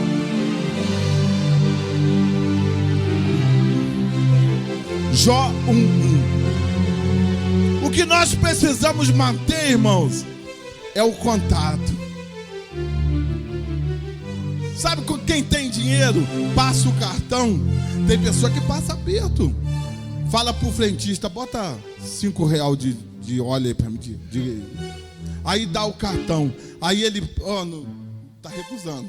Jó 1:1. O que nós precisamos manter, irmãos, é o contato. Sabe com quem tem dinheiro, passa o cartão. Tem pessoa que passa aperto. Fala pro frentista: bota R$5 de óleo aí pra mim. Aí dá o cartão. Aí ele, tá recusando.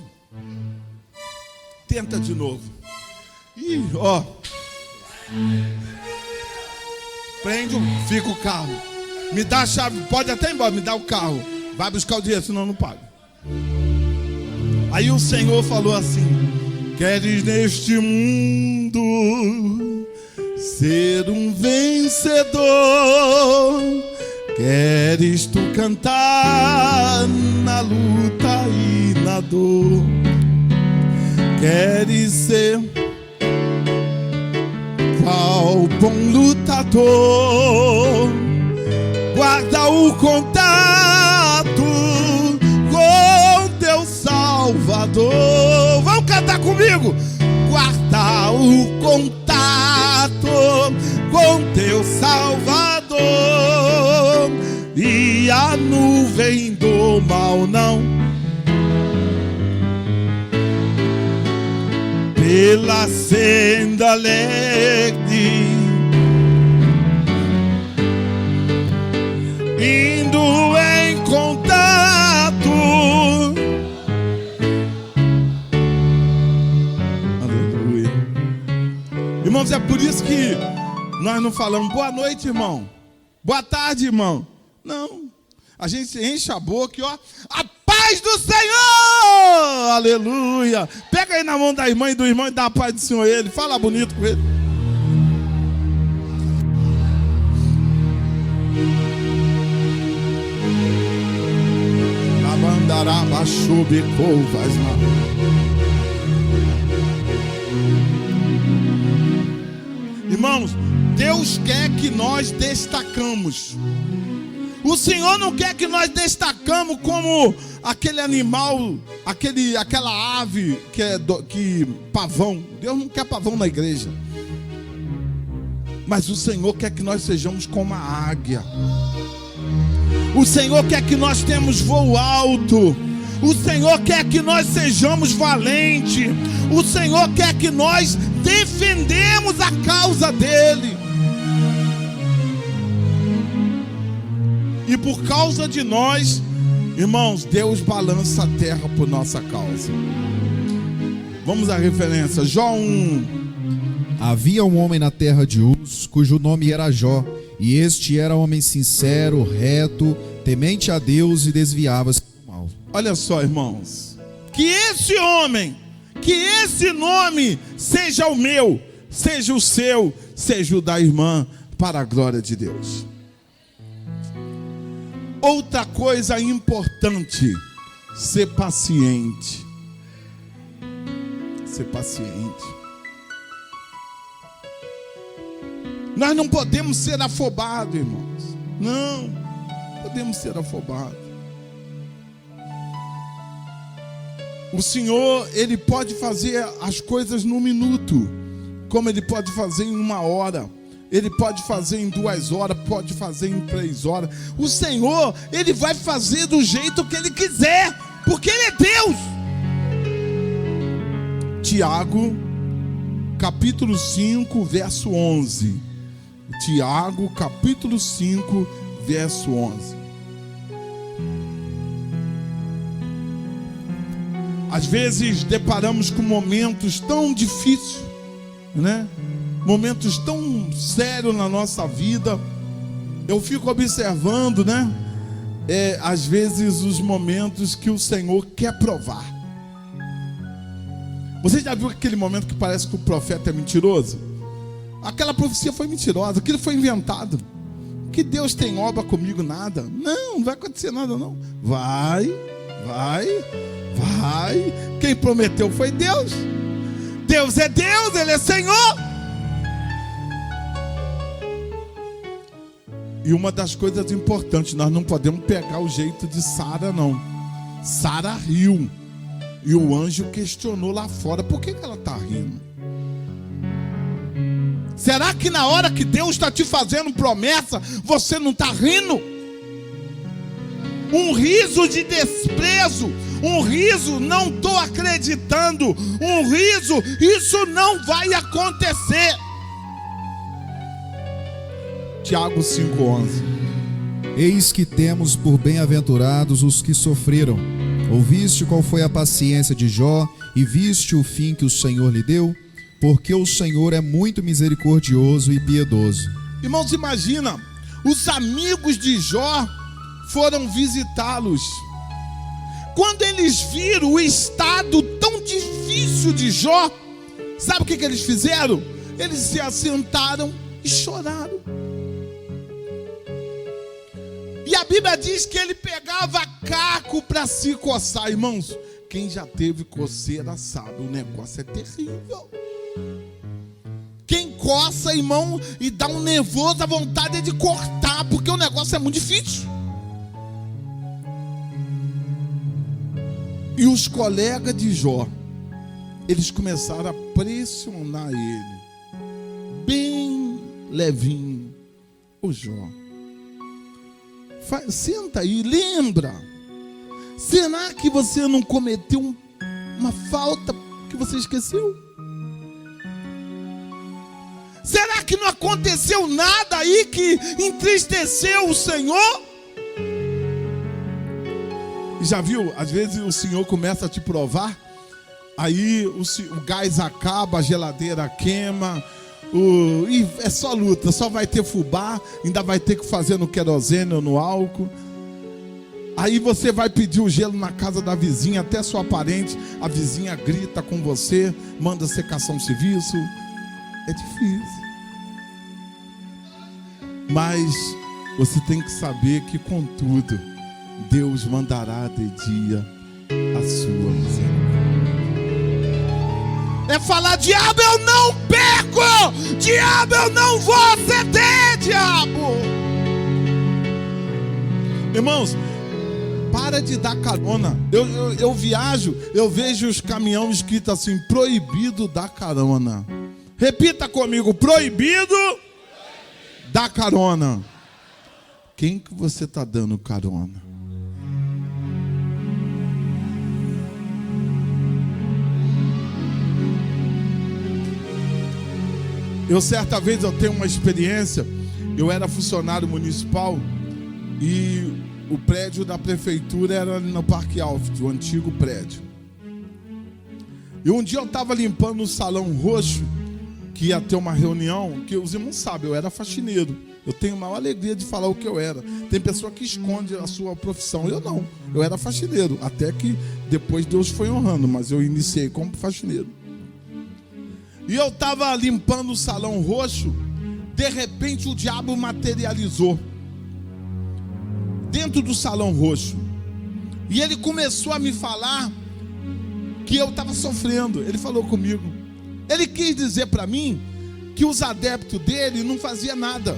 Tenta de novo. Ih, prende, fica o carro. Me dá a chave, pode até ir embora, me dá o carro. Vai buscar o dinheiro, senão não paga. Aí o Senhor falou assim: queres neste mundo ser um vencedor? Queres tu cantar na luta e na dor? Queres ser qual bom lutador? Guarda o contato com teu Salvador. Vamos cantar comigo? Guarda o contato com teu Salvador, e a nuvem do mal não pela senda alegre, indo em contato. Aleluia. Irmãos, é por isso que nós não falamos boa noite, irmão, boa tarde, irmão. Não, a gente enche a boca e a paz paz do Senhor! Aleluia! Pega aí na mão da irmã e do irmão e dá a paz do Senhor a ele. Fala bonito com ele. Labandará, baixou, becou, faz mal. Irmãos, Deus quer que nós destacamos. O Senhor não quer que nós destacamos como aquele animal, aquela ave que pavão. Deus não quer pavão na igreja. Mas o Senhor quer que nós sejamos como a águia. O Senhor quer que nós temos voo alto. O Senhor quer que nós sejamos valentes. O Senhor quer que nós defendemos a causa dele. E por causa de nós, irmãos, Deus balança a terra por nossa causa. Vamos à referência, Jó 1. Havia um homem na terra de Uz, cujo nome era Jó, e este era homem sincero, reto, temente a Deus e desviava-se do mal. Olha só, irmãos, que esse homem, que esse nome seja o meu, seja o seu, seja o da irmã, para a glória de Deus. Outra coisa importante, ser paciente. Ser paciente. Nós não podemos ser afobados, irmãos. Não podemos ser afobados. O Senhor, Ele pode fazer as coisas num minuto, como Ele pode fazer em 1 hora. Ele pode fazer em 2 horas, pode fazer em 3 horas. O Senhor, Ele vai fazer do jeito que Ele quiser, porque Ele é Deus. Tiago, capítulo 5, verso 11. Tiago, capítulo 5, verso 11. Às vezes deparamos com momentos tão difíceis, né? Momentos tão sérios na nossa vida. Eu fico observando, né? Às vezes os momentos que o Senhor quer provar. Você já viu aquele momento que parece que o profeta é mentiroso? Aquela profecia foi mentirosa, aquilo foi inventado. Que Deus tem obra comigo, nada. Não vai acontecer nada não. Vai. Quem prometeu foi Deus. Deus é Deus, Ele é Senhor. E uma das coisas importantes, nós não podemos pegar o jeito de Sara, não. Sara riu. E o anjo questionou lá fora, por que ela está rindo? Será que na hora que Deus está te fazendo promessa, você não está rindo? Um riso de desprezo, um riso, não estou acreditando, um riso, isso não vai acontecer. Tiago 5,11. Eis que temos por bem-aventurados os que sofreram. Ouviste qual foi a paciência de Jó e viste o fim que o Senhor lhe deu? Porque o Senhor é muito misericordioso e piedoso. Irmãos, imagina, os amigos de Jó foram visitá-los. Quando eles viram o estado tão difícil de Jó, sabe o que eles fizeram? Eles se assentaram e choraram. E a Bíblia diz que ele pegava caco para se coçar. Irmãos, quem já teve coceira sabe, o negócio é terrível. Quem coça, irmão, e dá um nervoso, a vontade é de cortar, porque o negócio é muito difícil. E os colegas de Jó, eles começaram a pressionar ele, bem levinho. O Jó, senta aí, lembra, será que você não cometeu uma falta que você esqueceu? Será que não aconteceu nada aí que entristeceu o Senhor? Já viu? Às vezes o Senhor começa a te provar, aí o gás acaba, a geladeira queima, e é só luta, só vai ter fubá, ainda vai ter que fazer no querosene ou no álcool. Aí você vai pedir o gelo na casa da vizinha, até sua parente, a vizinha grita com você, manda secação de serviço. É difícil. Mas você tem que saber que, contudo, Deus mandará de dia a sua misericórdia. É falar: diabo, eu não perco! Diabo, eu não vou ceder, diabo! Irmãos, para de dar carona. Eu viajo, eu vejo os caminhões escritos assim: proibido dar carona. Repita comigo: proibido dar carona. Quem que você está dando carona? Certa vez eu tenho uma experiência. Eu era funcionário municipal e o prédio da prefeitura era ali no Parque Alfred, o antigo prédio. E um dia eu estava limpando o salão roxo, que ia ter uma reunião, que os irmãos sabem, eu era faxineiro. Eu tenho a maior alegria de falar o que eu era. Tem pessoa que esconde a sua profissão. Eu não, eu era faxineiro. Até que depois Deus foi honrando, mas eu iniciei como faxineiro. E eu estava limpando o salão roxo. De repente o diabo materializou dentro do salão roxo. E ele começou a me falar que eu estava sofrendo. Ele falou comigo. Ele quis dizer para mim que os adeptos dele não faziam nada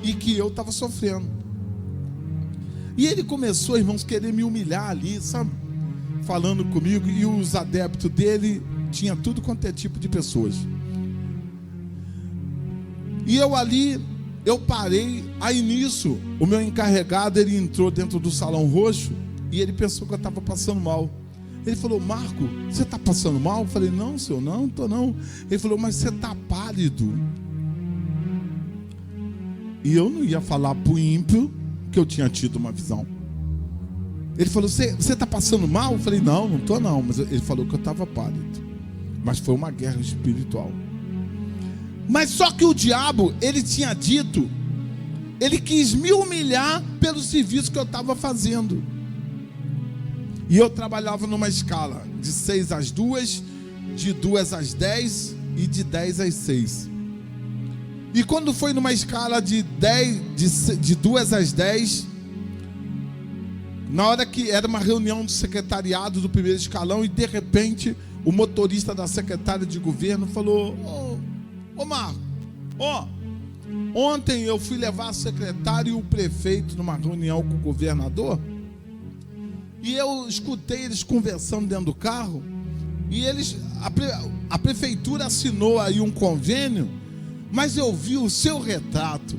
e que eu estava sofrendo. E ele começou, irmãos, a querer me humilhar ali, sabe? Falando comigo. E os adeptos dele tinha tudo quanto é tipo de pessoas. E eu ali, eu parei. Aí nisso, o meu encarregado, ele entrou dentro do salão roxo e ele pensou que eu estava passando mal. Ele falou: Marco, você está passando mal? Eu falei: não, senhor, não estou não. Ele falou: mas você está pálido. E eu não ia falar para o ímpio que eu tinha tido uma visão. Ele falou: você está passando mal? Eu falei: não estou não. Mas ele falou que eu estava pálido. Mas foi uma guerra espiritual. Mas só que o diabo, ele tinha dito, ele quis me humilhar pelo serviço que eu estava fazendo. E eu trabalhava numa escala de 6 às 2, de 2 às 10 e de 10 às 6. E quando foi numa escala de 2 às 10, na hora que era uma reunião do secretariado do primeiro escalão, e de repente o motorista da secretária de governo falou: Ô Marco, ontem eu fui levar a secretária e o prefeito numa reunião com o governador. E eu escutei eles conversando dentro do carro. E a prefeitura assinou aí um convênio, mas eu vi o seu retrato.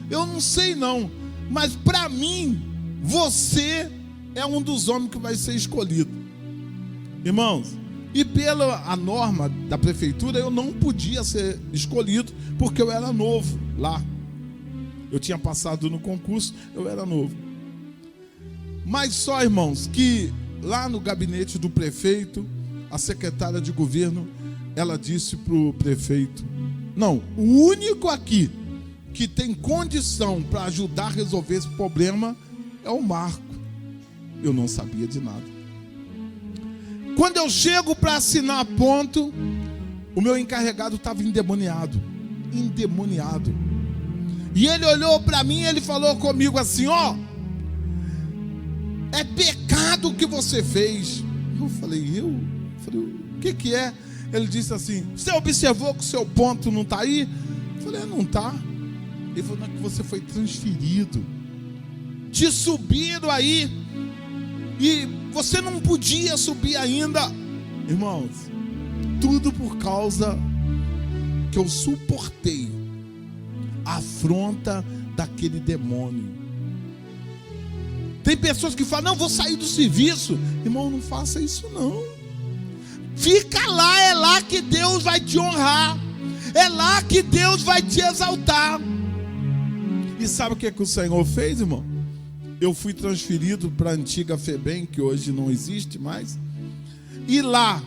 Eu não sei não, mas para mim, você é um dos homens que vai ser escolhido. Irmãos, e pela norma da prefeitura, eu não podia ser escolhido, porque eu era novo lá. Eu tinha passado no concurso, eu era novo. Mas só, irmãos, que lá no gabinete do prefeito, a secretária de governo, ela disse para o prefeito: não, o único aqui que tem condição para ajudar a resolver esse problema é o Marco. Eu não sabia de nada. Quando eu chego para assinar ponto, o meu encarregado estava endemoniado. E ele olhou para mim e ele falou comigo assim: é pecado o que você fez. Eu falei: o que é? Ele disse assim: você observou que o seu ponto não está aí? Eu falei: não está. Ele falou: não, é que você foi transferido. Te subiram aí e você não podia subir ainda. Irmãos, tudo por causa que eu suportei a afronta daquele demônio. Tem pessoas que falam: não, vou sair do serviço. Irmão, não faça isso não. Fica lá, é lá que Deus vai te honrar. É lá que Deus vai te exaltar. E sabe o que o Senhor fez, irmão? Eu fui transferido para a antiga FEBEM, que hoje não existe mais. E lá,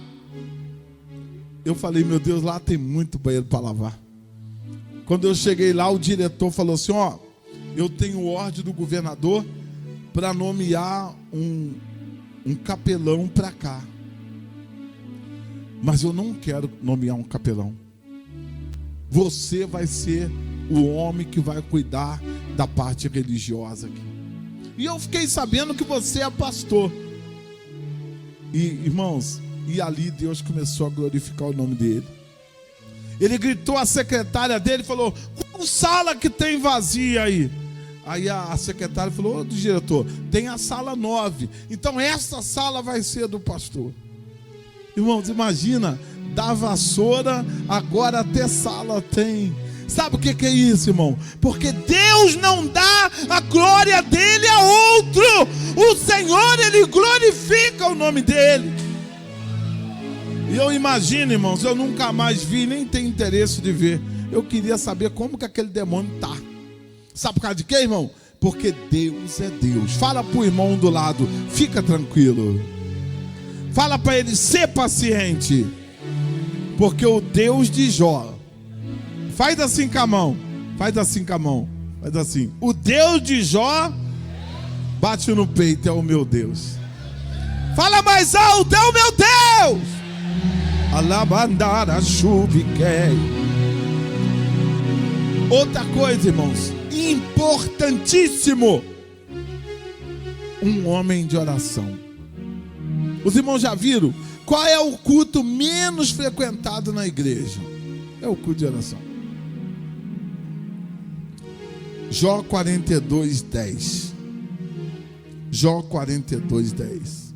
eu falei: meu Deus, lá tem muito banheiro para lavar. Quando eu cheguei lá, o diretor falou assim: eu tenho ordem do governador para nomear um capelão para cá. Mas eu não quero nomear um capelão. Você vai ser o homem que vai cuidar da parte religiosa aqui. E eu fiquei sabendo que você é pastor. E, irmãos, e ali Deus começou a glorificar o nome dele. Ele gritou à secretária dele e falou: qual sala que tem vazia aí? Aí a secretária falou: ô, diretor, tem a sala 9. Então essa sala vai ser do pastor. Irmãos, imagina, da vassoura agora até sala tem. Sabe o que é isso, irmão? Porque Deus não dá a glória dele a outro. O Senhor, ele glorifica o nome dele. E eu imagino, irmãos, eu nunca mais vi, nem tenho interesse de ver. Eu queria saber como que aquele demônio está. Sabe por causa de quê, irmão? Porque Deus é Deus. Fala para o irmão do lado: fica tranquilo. Fala para ele: ser paciente. Porque o Deus de Jó, faz assim com a mão, faz assim com a mão, faz assim. O Deus de Jó bate no peito: é o meu Deus. Fala mais alto: é o meu Deus. Alabandara chubiquei. Outra coisa, irmãos, importantíssimo: um homem de oração. Os irmãos já viram qual é o culto menos frequentado na igreja? É o culto de oração. Jó 42:10. Jó 42:10.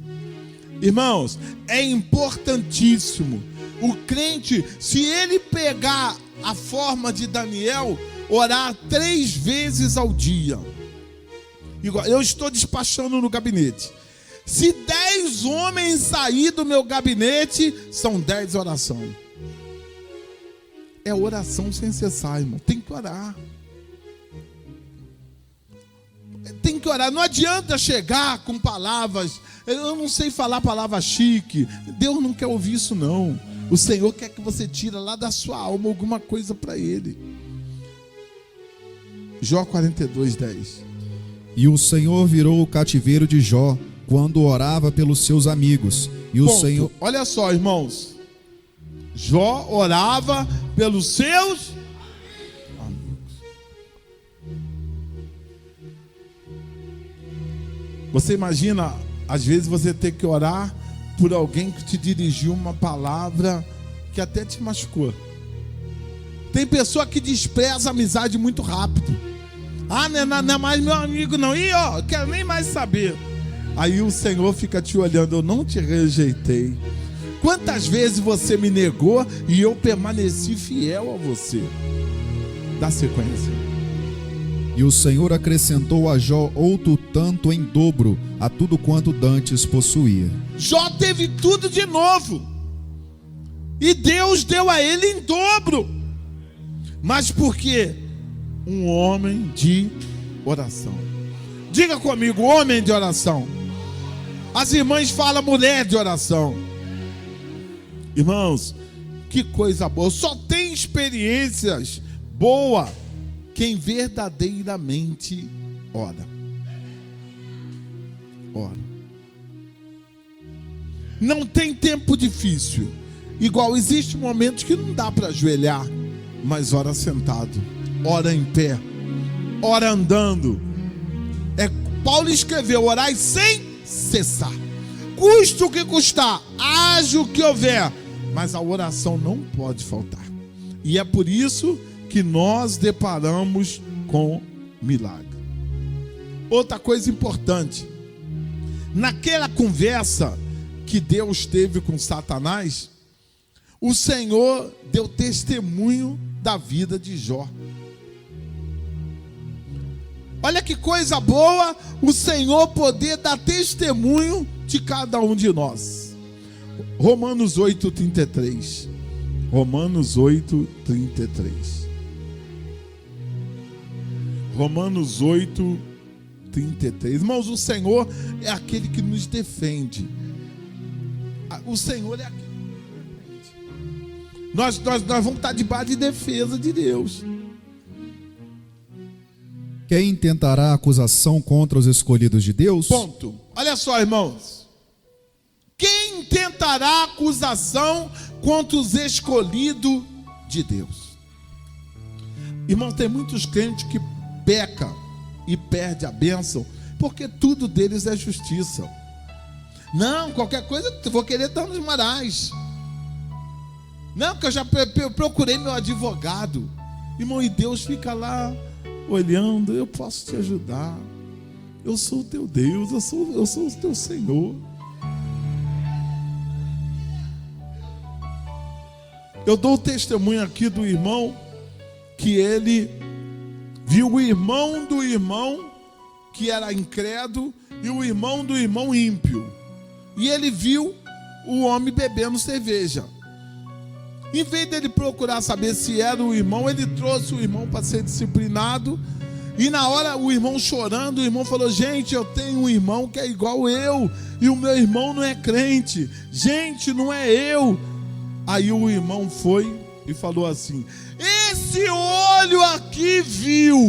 Irmãos, é importantíssimo o crente, se ele pegar a forma de Daniel, orar 3 vezes ao dia. Igual, eu estou despachando no gabinete. Se 10 homens sair do meu gabinete, são 10 orações. É oração sem cessar, irmão. Tem que orar. Tem que orar. Não adianta chegar com palavras. Eu não sei falar palavra chique. Deus não quer ouvir isso, não. O Senhor quer que você tire lá da sua alma alguma coisa para Ele. Jó 42:10. E o Senhor virou o cativeiro de Jó quando orava pelos seus amigos. E o Senhor... Olha só, irmãos. Jó orava pelos seus amigos. Você imagina, às vezes você ter que orar por alguém que te dirigiu uma palavra que até te machucou. Tem pessoa que despreza a amizade muito rápido. Ah, não é mais meu amigo não. Ih, ó, quero nem mais saber. Aí o Senhor fica te olhando: eu não te rejeitei. Quantas vezes você me negou e eu permaneci fiel a você? Dá sequência. E o Senhor acrescentou a Jó outro tanto em dobro a tudo quanto dantes possuía. Jó teve tudo de novo. E Deus deu a ele em dobro. Mas por quê? Um homem de oração. Diga comigo: homem de oração. As irmãs falam mulher de oração. Irmãos, que coisa boa. Só tem experiências boas quem verdadeiramente ora. Ora. Não tem tempo difícil. Igual, existe momentos que não dá para ajoelhar, mas ora sentado, ora em pé, ora andando. Paulo escreveu: orai sem cessar. Custe o que custar, haja o que houver, mas a oração não pode faltar. E é por isso que nós deparamos com milagre. Outra coisa importante: naquela conversa que Deus teve com Satanás, o Senhor deu testemunho da vida de Jó. Olha que coisa boa o Senhor poder dar testemunho de cada um de nós. Romanos 8:33. Romanos 8:33. Romanos 8:33. Irmãos, o Senhor é aquele que nos defende. O Senhor é aquele que nos defende. Nós vamos estar debaixo de defesa de Deus. Quem intentará acusação contra os escolhidos de Deus? Ponto. Olha só, irmãos. Quem tentará acusação contra os escolhidos de Deus? Irmão, tem muitos crentes que pecam e perdem a bênção, porque tudo deles é justiça. Não, qualquer coisa eu vou querer danos morais. Não, que eu já procurei meu advogado. Irmão, e Deus fica lá olhando, eu posso te ajudar. Eu sou o teu Deus, eu sou o teu Senhor. Eu dou o testemunho aqui do irmão, que ele viu o irmão do irmão, que era incrédulo, e o irmão do irmão ímpio. E ele viu o homem bebendo cerveja. Em vez dele procurar saber se era o irmão, ele trouxe o irmão para ser disciplinado. E na hora o irmão chorando, o irmão falou: gente, eu tenho um irmão que é igual eu, e o meu irmão não é crente. Gente, não é eu. Aí o irmão foi e falou assim: esse olho aqui viu.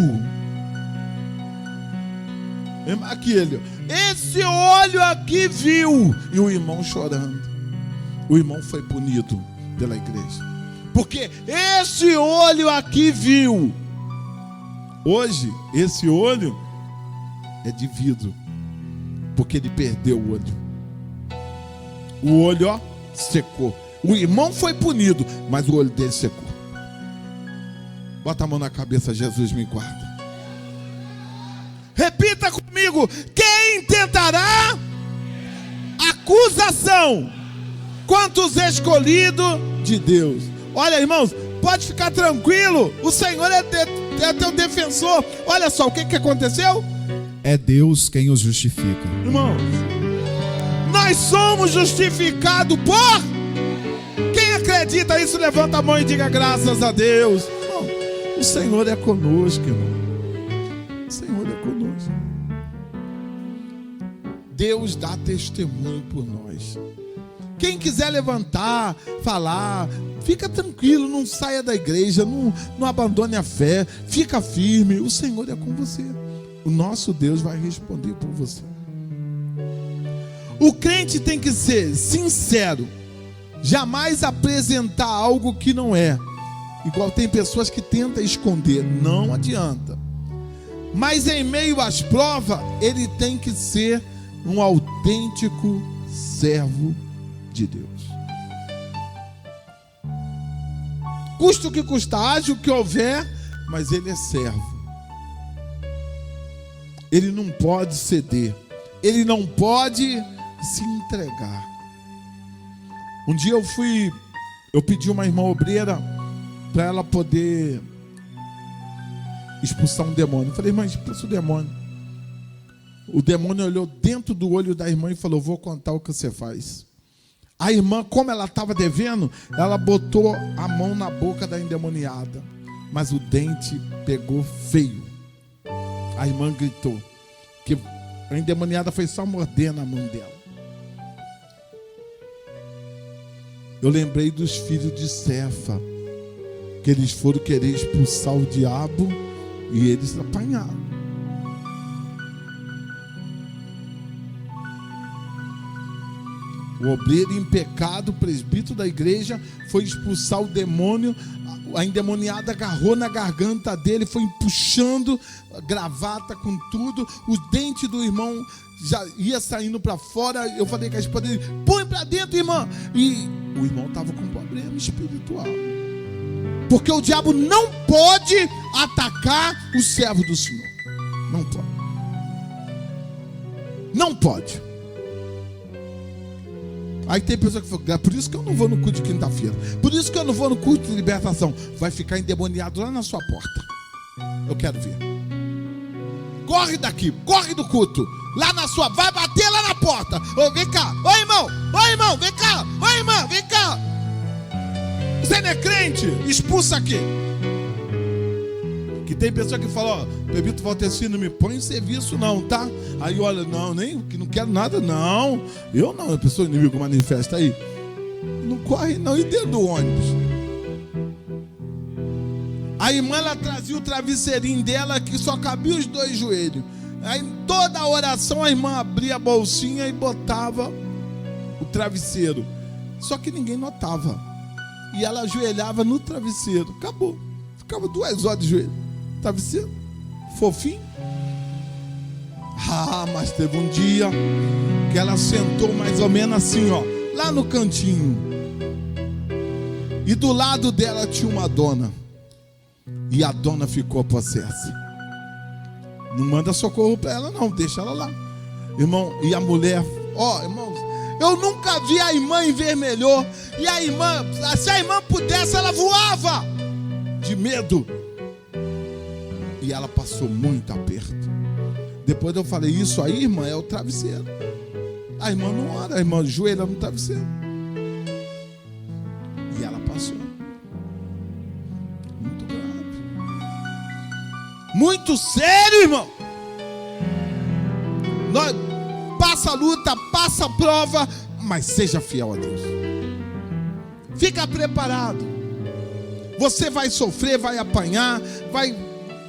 Aqui ele, esse olho aqui viu. E o irmão chorando. O irmão foi punido pela igreja, porque esse olho aqui viu. Hoje esse olho é de vidro, porque ele perdeu o olho. O olho, ó, secou. O irmão foi punido, mas o olho dele secou. Bota a mão na cabeça, Jesus me guarda. Repita comigo: quem tentará acusação contra os escolhidos de Deus? Olha, irmãos, pode ficar tranquilo, o Senhor é teu defensor. Olha só, o que aconteceu? É Deus quem os justifica. Irmãos, nós somos justificados por... Quem acredita nisso, levanta a mão e diga graças a Deus. Irmão, o Senhor é conosco, irmão. O Senhor é conosco. Deus dá testemunho por nós. Quem quiser levantar, falar, fica tranquilo, não saia da igreja, não abandone a fé, fica firme, o Senhor é com você. O nosso Deus vai responder por você. O crente tem que ser sincero, jamais apresentar algo que não é. Igual tem pessoas que tentam esconder, não adianta. Mas em meio às provas, ele tem que ser um autêntico servo de Deus. Custa o que custar, haja o que houver, mas ele é servo. Ele não pode ceder, ele não pode se entregar. Um dia eu pedi uma irmã obreira para ela poder expulsar um demônio. Eu falei: irmã, expulsa o demônio. O demônio olhou dentro do olho da irmã e falou: vou contar o que você faz. A irmã, como ela estava devendo, ela botou a mão na boca da endemoniada, mas o dente pegou feio. A irmã gritou, que a endemoniada foi só morder na mão dela. Eu lembrei dos filhos de Cefa, que eles foram querer expulsar o diabo e eles apanharam. O obreiro em pecado, o presbítero da igreja, foi expulsar o demônio. A endemoniada agarrou na garganta dele, foi puxando a gravata com tudo. O dente do irmão já ia saindo para fora. Eu falei com a esposa dele: põe para dentro, irmã. E o irmão estava com problema espiritual, porque o diabo não pode atacar o servo do Senhor. Não pode. Não pode. Aí tem pessoa que fala: por isso que eu não vou no culto de quinta-feira, por isso que eu não vou no culto de libertação. Vai ficar endemoniado lá na sua porta. Eu quero ver. Corre daqui, corre do culto. Lá na sua, vai bater lá na porta. Ô, vem cá, ô irmão, vem cá, ô irmã, vem cá. Você não é crente? Expulsa aqui. Que tem pessoa que fala: ó, Pepito Valteci, não me põe em serviço não, tá? Aí olha, não, nem, que não quero nada não. Eu não, a pessoa inimigo manifesta aí. Não corre não, e dentro do ônibus? A irmã, ela trazia o travesseirinho dela que só cabia os 2 joelhos. Aí em toda a oração a irmã abria a bolsinha e botava o travesseiro. Só que ninguém notava. E ela ajoelhava no travesseiro. Acabou. Ficava 2 horas de joelho. Travesseiro. Fofinho. Mas teve um dia que ela sentou mais ou menos assim, ó, lá no cantinho. E do lado dela tinha uma dona. E a dona ficou possessa. Não manda socorro para ela não, deixa ela lá. Irmão, e a mulher, irmãos, eu nunca vi a irmã envermelhou. E a irmã, se a irmã pudesse, ela voava de medo. E ela passou muito aperto. Depois eu falei, isso aí, irmã, é o travesseiro. A irmã não ora, a irmã joelha no travesseiro. E ela passou. Muito grave. Muito sério, irmão. Passa a luta, passa a prova, mas seja fiel a Deus. Fica preparado. Você vai sofrer, vai apanhar, vai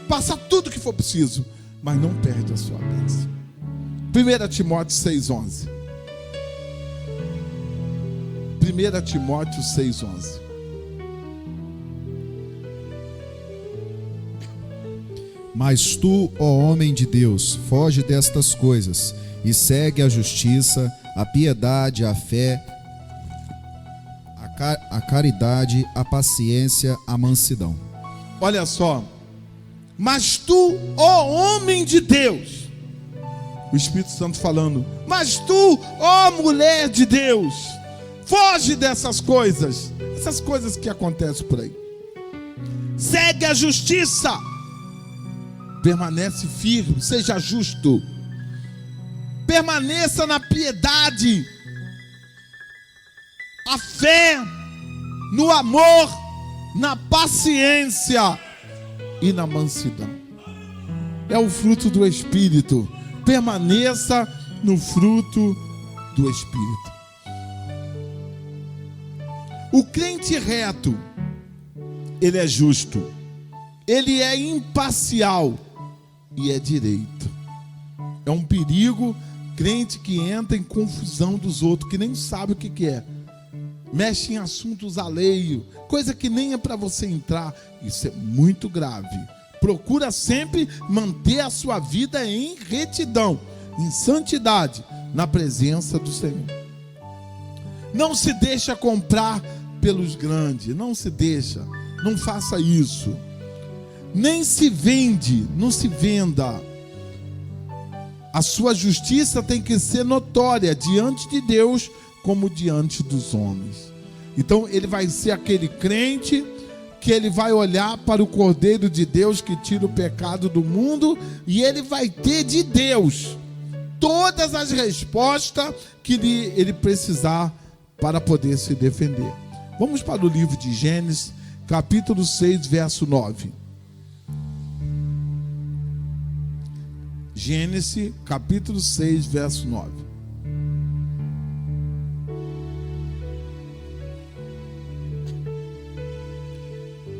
passar tudo que for preciso, mas não perde a sua bênção. 1 Timóteo 6,11. 1 Timóteo 6,11. Mas tu, ó homem de Deus, foge destas coisas e segue a justiça, a piedade, a fé, a caridade, a paciência, a mansidão. Olha só. Mas tu, ó homem de Deus, o Espírito Santo falando, mas tu, ó mulher de Deus, foge dessas coisas, essas coisas que acontecem por aí. Segue a justiça, permanece firme, seja justo, permaneça na piedade, a fé, no amor, na paciência e na mansidão. É o fruto do Espírito. Permaneça no fruto do Espírito. O crente reto, ele é justo, ele é imparcial e é direito. É um perigo crente que entra em confusão dos outros, que nem sabe o que é. Mexe em assuntos alheios, coisa que nem é para você entrar. Isso é muito grave. Procura sempre manter a sua vida em retidão, em santidade, na presença do Senhor. Não se deixa comprar pelos grandes, não se deixa, não faça isso. Nem se vende, não se venda. A sua justiça tem que ser notória diante de Deus como diante dos homens. Então ele vai ser aquele crente que ele vai olhar para o Cordeiro de Deus que tira o pecado do mundo, e ele vai ter de Deus todas as respostas que ele precisar para poder se defender. Vamos para o livro de Gênesis, capítulo 6, verso 9. Gênesis, capítulo 6, verso 9.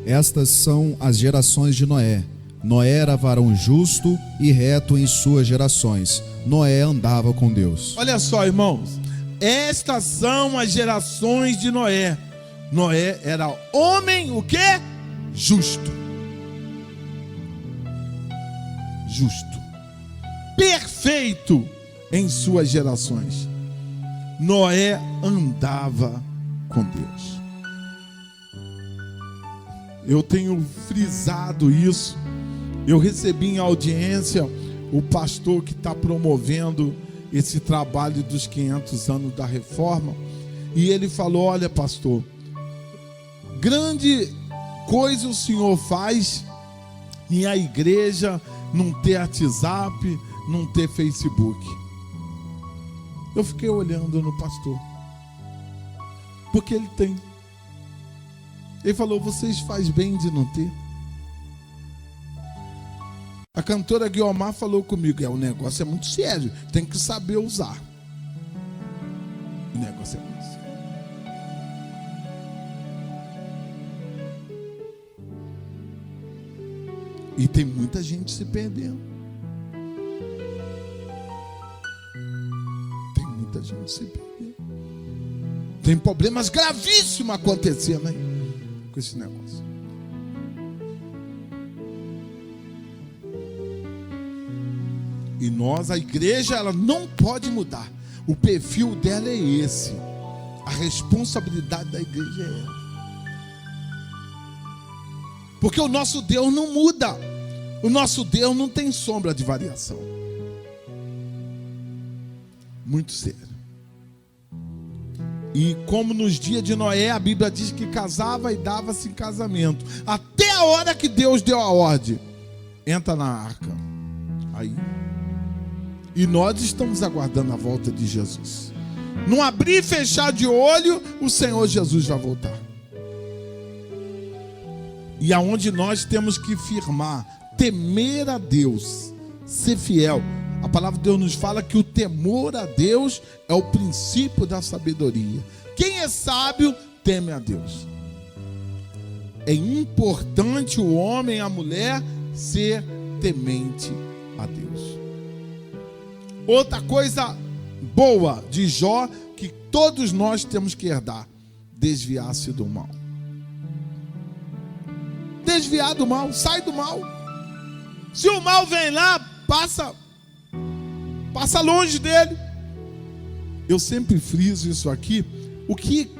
Estas são as gerações de Noé. Noé era varão justo e reto em suas gerações. Noé andava com Deus. Olha só, irmãos. Estas são as gerações de Noé. Noé era homem, o quê? Justo. Justo. Perfeito em suas gerações. Noé andava com Deus. Eu tenho frisado isso. Eu recebi em audiência o pastor que está promovendo esse trabalho dos 500 anos da reforma. E ele falou: olha, pastor, grande coisa o senhor faz em a igreja não ter WhatsApp, não ter Facebook. Eu fiquei olhando no pastor, porque ele tem. Ele falou: vocês fazem bem de não ter. A cantora Guiomar falou comigo: o negócio é muito sério, tem que saber usar. O negócio é muito sério. E tem muita gente se perdendo. Tem muita gente se perdendo. Tem problemas gravíssimos acontecendo aí com esse negócio. E nós, a igreja, ela não pode mudar. O perfil dela é esse. A responsabilidade da igreja é essa. Porque o nosso Deus não muda. O nosso Deus não tem sombra de variação. Muito sério. E como nos dias de Noé, a Bíblia diz que casava e dava-se em casamento. Até a hora que Deus deu a ordem. Entra na arca. Aí. E nós estamos aguardando a volta de Jesus. Num abrir e fechar de olho, o Senhor Jesus vai voltar. E aonde nós temos que firmar, temer a Deus, ser fiel. A palavra de Deus nos fala que o temor a Deus é o princípio da sabedoria. Quem é sábio, teme a Deus. É importante o homem e a mulher ser temente a Deus. Outra coisa boa de Jó, que todos nós temos que herdar: desviar-se do mal. Desviar do mal, sai do mal. Se o mal vem lá, passa longe dele. Eu sempre friso isso aqui. O que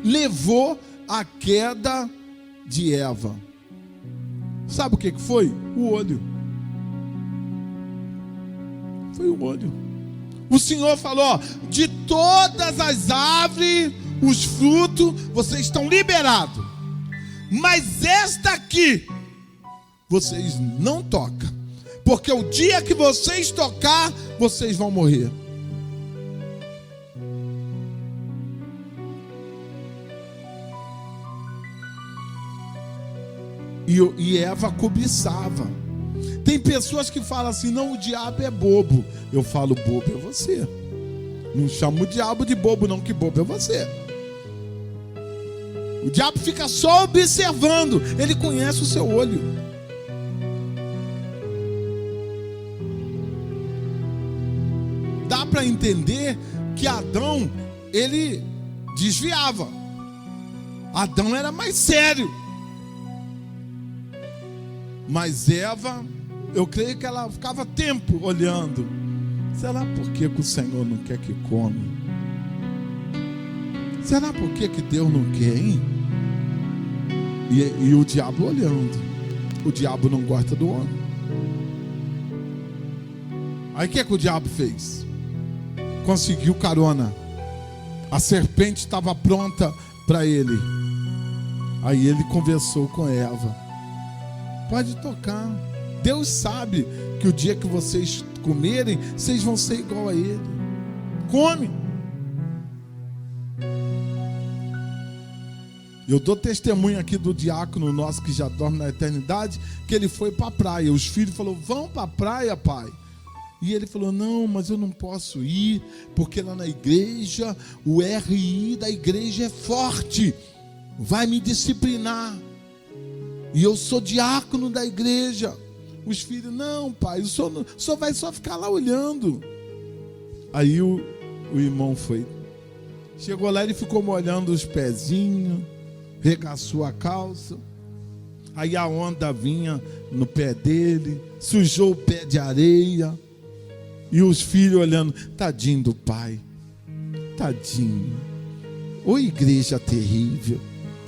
levou à queda de Eva? Sabe o que foi? O olho. Foi o olho. O Senhor falou: de todas as árvores, os frutos, vocês estão liberados. Mas esta aqui, vocês não tocam. Porque o dia que vocês tocar, vocês vão morrer. E Eva cobiçava. Tem pessoas que falam assim: não, o diabo é bobo. Eu falo: bobo é você. Não chamo o diabo de bobo não, que bobo é você. O diabo fica só observando. Ele conhece o seu olho. Dá para entender que Adão, ele desviava. Adão era mais sério. Mas Eva, eu creio que ela ficava tempo olhando. Será por que o Senhor não quer que come? Será por que Deus não quer, hein? E o diabo olhando. O diabo não gosta do homem. Aí o que o diabo fez? Conseguiu carona. A serpente estava pronta para ele. Aí ele conversou com Eva: pode tocar. Deus sabe que o dia que vocês comerem, vocês vão ser igual a ele. Come. Eu dou testemunho aqui do diácono nosso que já dorme na eternidade, que ele foi para a praia. Os filhos falaram: vão para a praia, pai. E ele falou: não, mas eu não posso ir, porque lá na igreja, o RI da igreja é forte, vai me disciplinar. E eu sou diácono da igreja. Os filhos: não, pai, o senhor vai só ficar lá olhando. Aí o irmão foi. Chegou lá, ele ficou molhando os pezinhos, regaçou a calça. Aí a onda vinha no pé dele, sujou o pé de areia. E os filhos olhando: tadinho do pai, tadinho. Ô igreja terrível.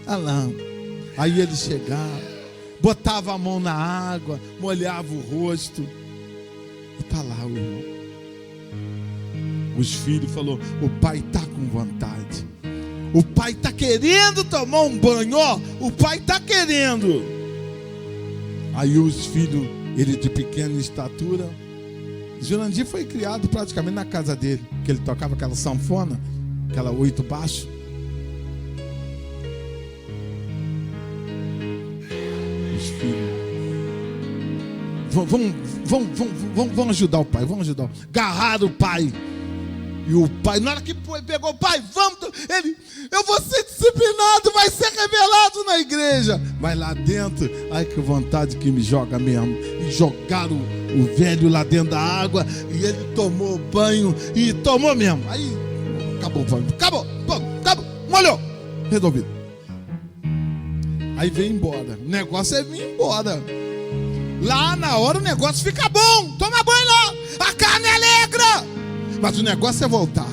Olha lá. Aí ele chegava, botava a mão na água, molhava o rosto. E está lá o irmão. Os filhos falaram: o pai está com vontade. O pai está querendo tomar um banho, ó. O pai está querendo. Aí os filhos, ele de pequena estatura. Jurandir foi criado praticamente na casa dele, que ele tocava aquela sanfona, aquela 8 baixo. Os filhos: vamos ajudar o pai, vamos ajudar. Agarraram o pai. E o pai, na hora que pegou o pai, vamos, ele, eu vou ser disciplinado, vai ser revelado na igreja. Mas lá dentro, ai que vontade que me joga mesmo. E jogaram o velho lá dentro da água, e ele tomou banho, e tomou mesmo. Aí, acabou, molhou, resolvido. Aí veio embora, o negócio é vir embora. Lá na hora o negócio fica bom, toma banho lá, a carne é alegra. Mas o negócio é voltar.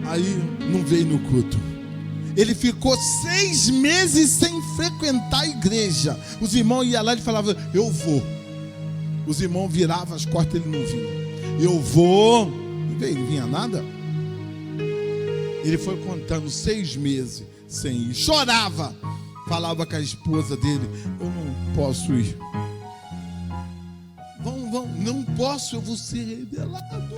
Aí não veio no culto. Ele ficou 6 meses sem frequentar a igreja. Os irmãos iam lá e falavam, eu vou. Os irmãos viravam as costas, ele não vinha. Eu vou. Não veio, não vinha nada. Ele foi contando 6 meses sem ir. Chorava. Falava com a esposa dele, eu não posso ir. Vão, não posso, eu vou ser revelado.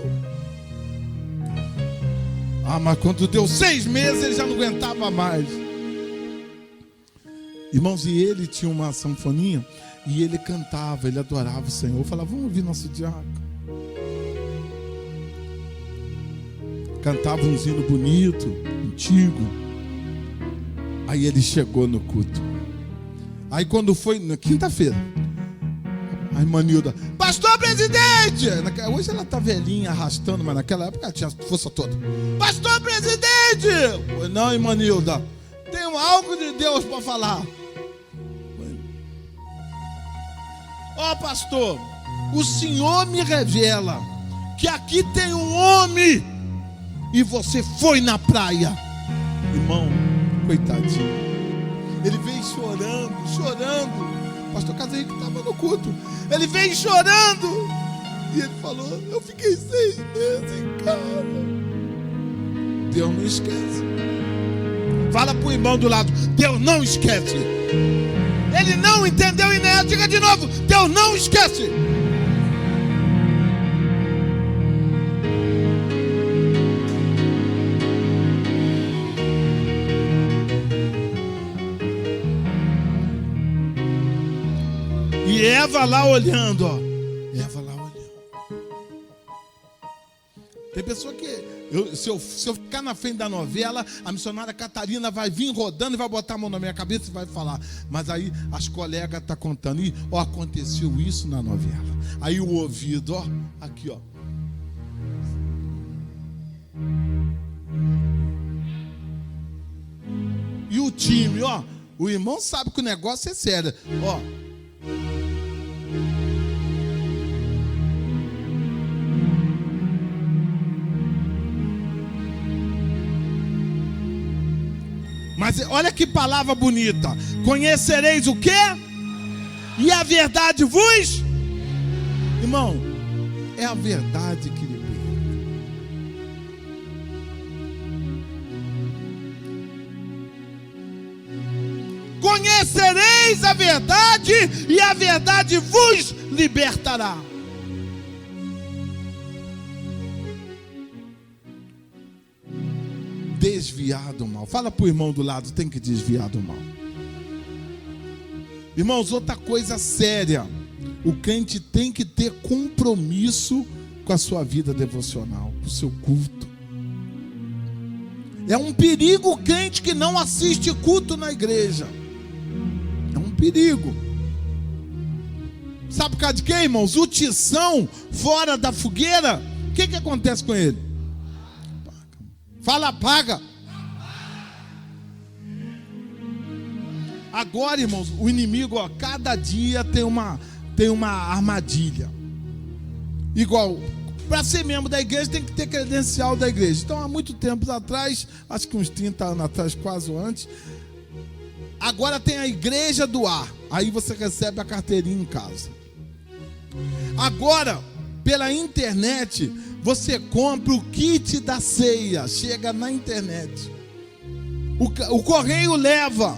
Ah, mas quando deu 6 meses, ele já não aguentava mais. Irmãos, e ele tinha uma sanfoninha, e ele cantava, ele adorava o Senhor. Eu falava, vamos ouvir nosso diácono. Cantava um hino bonito, antigo. Aí ele chegou no culto. Aí quando foi, na quinta-feira, a irmã Nilda, pastor presidente! Hoje ela tá velhinha, arrastando, mas naquela época ela tinha força toda. Pastor presidente! Não, irmã Nilda, tem algo de Deus para falar. Ó, pastor, o Senhor me revela que aqui tem um homem e você foi na praia. Irmão, coitadinho. Ele veio chorando. Pastor Casarinho que estava no culto. Ele veio chorando. E ele falou, eu fiquei 6 meses em casa. Deus não esquece. Fala pro irmão do lado, Deus não esquece. Ele não entendeu e nem diga de novo, Deus não esquece. E Eva lá olhando, ó. Eva lá olhando. Tem pessoa que, se eu ficar na frente da novela, a missionária Catarina vai vir rodando e vai botar a mão na minha cabeça e vai falar. Mas aí as colegas estão contando, e ó, aconteceu isso na novela. Aí o ouvido, ó, aqui, ó. E o time, ó. O irmão sabe que o negócio é sério, ó. Mas olha que palavra bonita. Conhecereis o quê? E a verdade vos? Irmão, é a verdade que liberta. Conhecereis a verdade e a verdade vos libertará. Desviar do mal. Fala para o irmão do lado, tem que desviar do mal. Irmãos, outra coisa séria. O crente tem que ter compromisso com a sua vida devocional, com o seu culto. É um perigo o crente que não assiste culto na igreja. É um perigo. Sabe por causa de quê, irmãos? O tição fora da fogueira, o que acontece com ele? Fala, apaga. Agora, irmãos, o inimigo, ó, cada dia tem uma armadilha. Igual, para ser membro da igreja tem que ter credencial da igreja. Então, há muito tempo atrás, acho que uns 30 anos atrás, quase antes, agora tem a igreja do ar. Aí você recebe a carteirinha em casa. Agora, pela internet, você compra o kit da ceia, chega na internet. O correio leva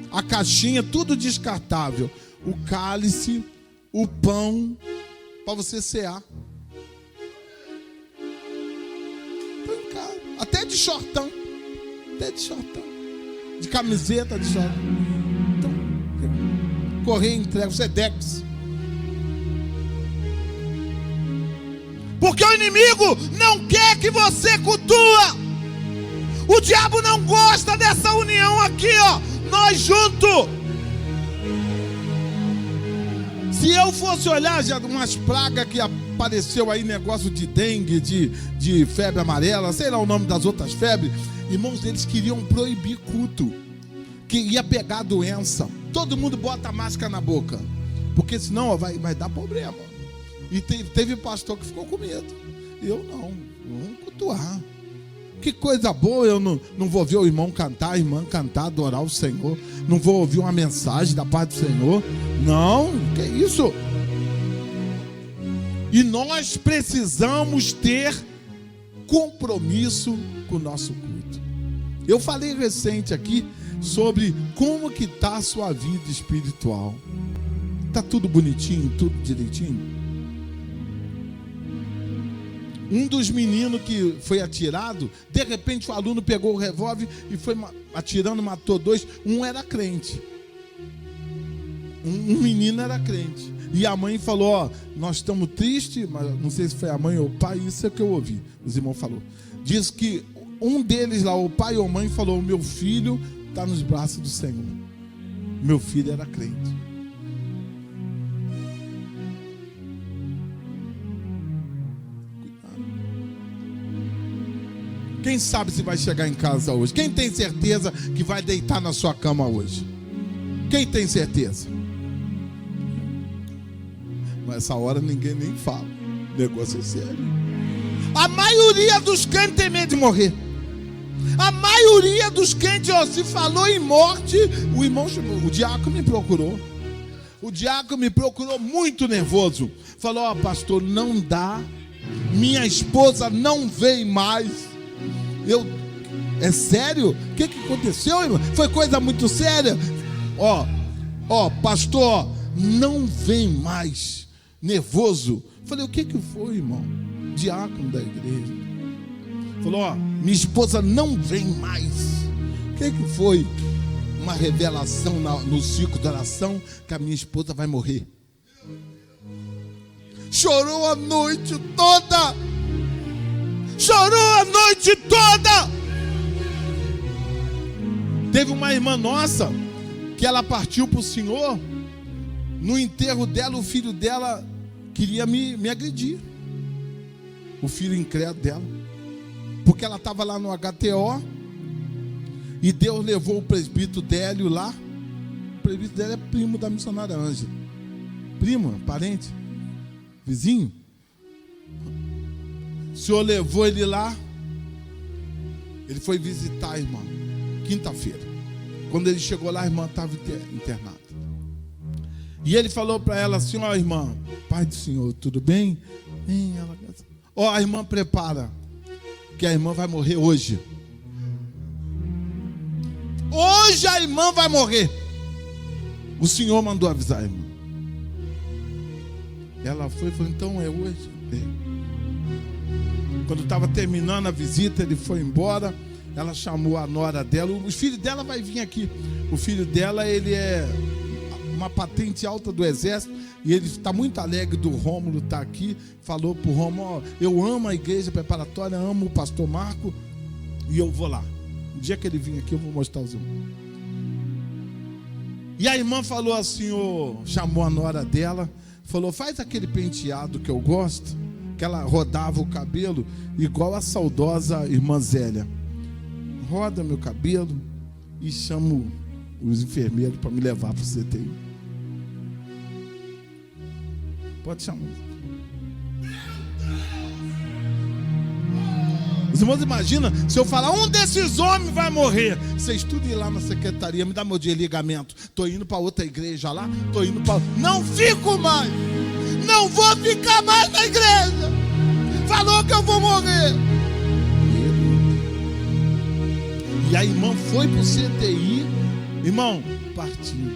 a caixinha, tudo descartável. O cálice, o pão, para você cear. Até de shortão. De camiseta, de shortão. Então, correio entrega, o Sedex. Porque o inimigo não quer que você cultua. O diabo não gosta dessa união aqui, ó, nós juntos. Se eu fosse olhar já umas pragas que apareceu aí, negócio de dengue, de febre amarela, sei lá o nome das outras febres, irmãos, eles queriam proibir culto, que ia pegar doença. Todo mundo bota a máscara na boca, porque senão ó, vai dar problema. E teve pastor que ficou com medo. Eu não, vamos cultuar. Que coisa boa, eu não vou ver o irmão cantar, a irmã cantar, adorar o Senhor. Não vou ouvir uma mensagem da paz do Senhor. Não, que isso? E nós precisamos ter compromisso com o nosso culto. Eu falei recente aqui sobre como que está a sua vida espiritual. Está tudo bonitinho, tudo direitinho? Um dos meninos que foi atirado, de repente o aluno pegou o revólver e foi atirando, matou 2. Um era crente. Um menino era crente. E a mãe falou, ó, nós estamos tristes, mas não sei se foi a mãe ou o pai, isso é o que eu ouvi. Os irmãos falaram. Diz que um deles lá, o pai ou a mãe, falou, meu filho está nos braços do Senhor. Meu filho era crente. Quem sabe se vai chegar em casa hoje? Quem tem certeza que vai deitar na sua cama hoje? Quem tem certeza? Mas essa hora ninguém nem fala. O negócio é sério. A maioria dos crentes tem medo de morrer. A maioria dos crentes, ó, se falou em morte, o irmão chamou, o diácono me procurou. O diácono me procurou muito nervoso. Falou, ó, pastor, não dá. Minha esposa não vem mais. É sério? O que aconteceu, irmão? Foi coisa muito séria. Ó, pastor, não vem mais. Nervoso. Falei, o que foi, irmão? Diácono da igreja. Falou, ó, minha esposa não vem mais. O que foi? Uma revelação no ciclo de oração que a minha esposa vai morrer. Chorou a noite toda. Chorou a noite toda. Teve uma irmã nossa que ela partiu para o Senhor. No enterro dela, o filho dela queria me agredir. O filho incrédulo dela. Porque ela estava lá no HTO e Deus levou o presbítero Délio lá. O presbítero Délio é primo da missionária Ângela. Prima, parente, vizinho. O Senhor levou ele lá. Ele foi visitar a irmã, quinta-feira. Quando ele chegou lá, a irmã estava internada. E ele falou para ela assim, ó, irmã, Pai do Senhor, tudo bem? Ó, a irmã prepara, que a irmã vai morrer hoje. Hoje a irmã vai morrer. O Senhor mandou avisar a irmã. Ela foi e falou, então é hoje? É. Quando estava terminando a visita, ele foi embora. Ela chamou a nora dela. O filho dela vai vir aqui. O filho dela, ele é uma patente alta do exército. E ele está muito alegre do Rômulo estar aqui. Falou para o Rômulo, ó, eu amo a igreja preparatória, amo o pastor Marco. E eu vou lá. No dia que ele vir aqui, eu vou mostrar os irmãos. E a irmã falou assim, chamou a nora dela. Falou, faz aquele penteado que eu gosto. Que ela rodava o cabelo igual a saudosa irmã Zélia. Roda meu cabelo e chamo os enfermeiros para me levar para o CTI. Pode chamar. Os irmãos imaginam, se eu falar, um desses homens vai morrer. Vocês tudo ir lá na secretaria, me dá meu dia de ligamento. Estou indo para outra igreja lá, estou indo para... Não fico mais. Não vou ficar mais na igreja. Falou que eu vou morrer. E a irmã foi para o CTI. Irmão, partiu.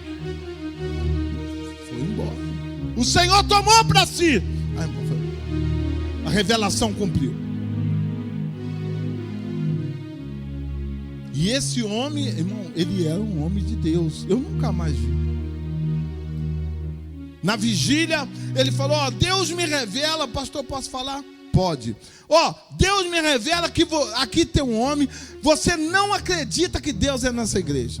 Foi embora. O Senhor tomou para si. A irmã foi. A revelação cumpriu. E esse homem, irmão, ele era um homem de Deus. Eu nunca mais vi. Na vigília, ele falou, ó, Deus me revela, pastor, posso falar? pode. Deus me revela que aqui tem um homem, você não acredita que Deus é nessa igreja.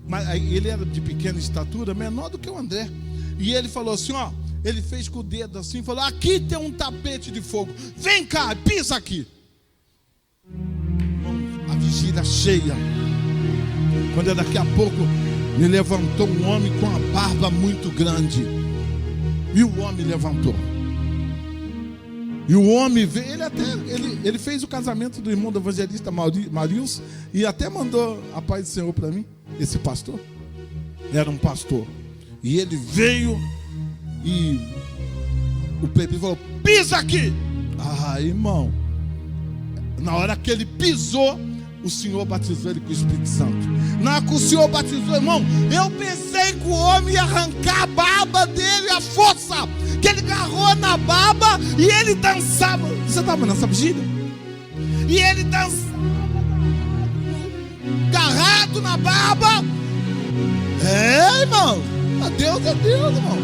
Mas ele era de pequena estatura, menor do que o André. E ele falou assim, ele fez com o dedo assim, falou, aqui tem um tapete de fogo, vem cá, pisa aqui. A vigília cheia. Quando daqui a pouco me levantou um homem com uma barba muito grande. E o homem levantou. E o homem veio, ele fez o casamento do irmão do evangelista Marius e até mandou a paz do Senhor para mim, esse pastor. Era um pastor. E ele veio e o plebeu falou, pisa aqui. Irmão, na hora que ele pisou, o Senhor batizou ele com o Espírito Santo. Na hora que o Senhor batizou, irmão, eu pensei que o homem ia arrancar a barba dele, a força que ele agarrou na barba, e ele dançava. Você estava nessa vigília? E ele dançava, agarrado na barba. Irmão, Deus é Deus, irmão.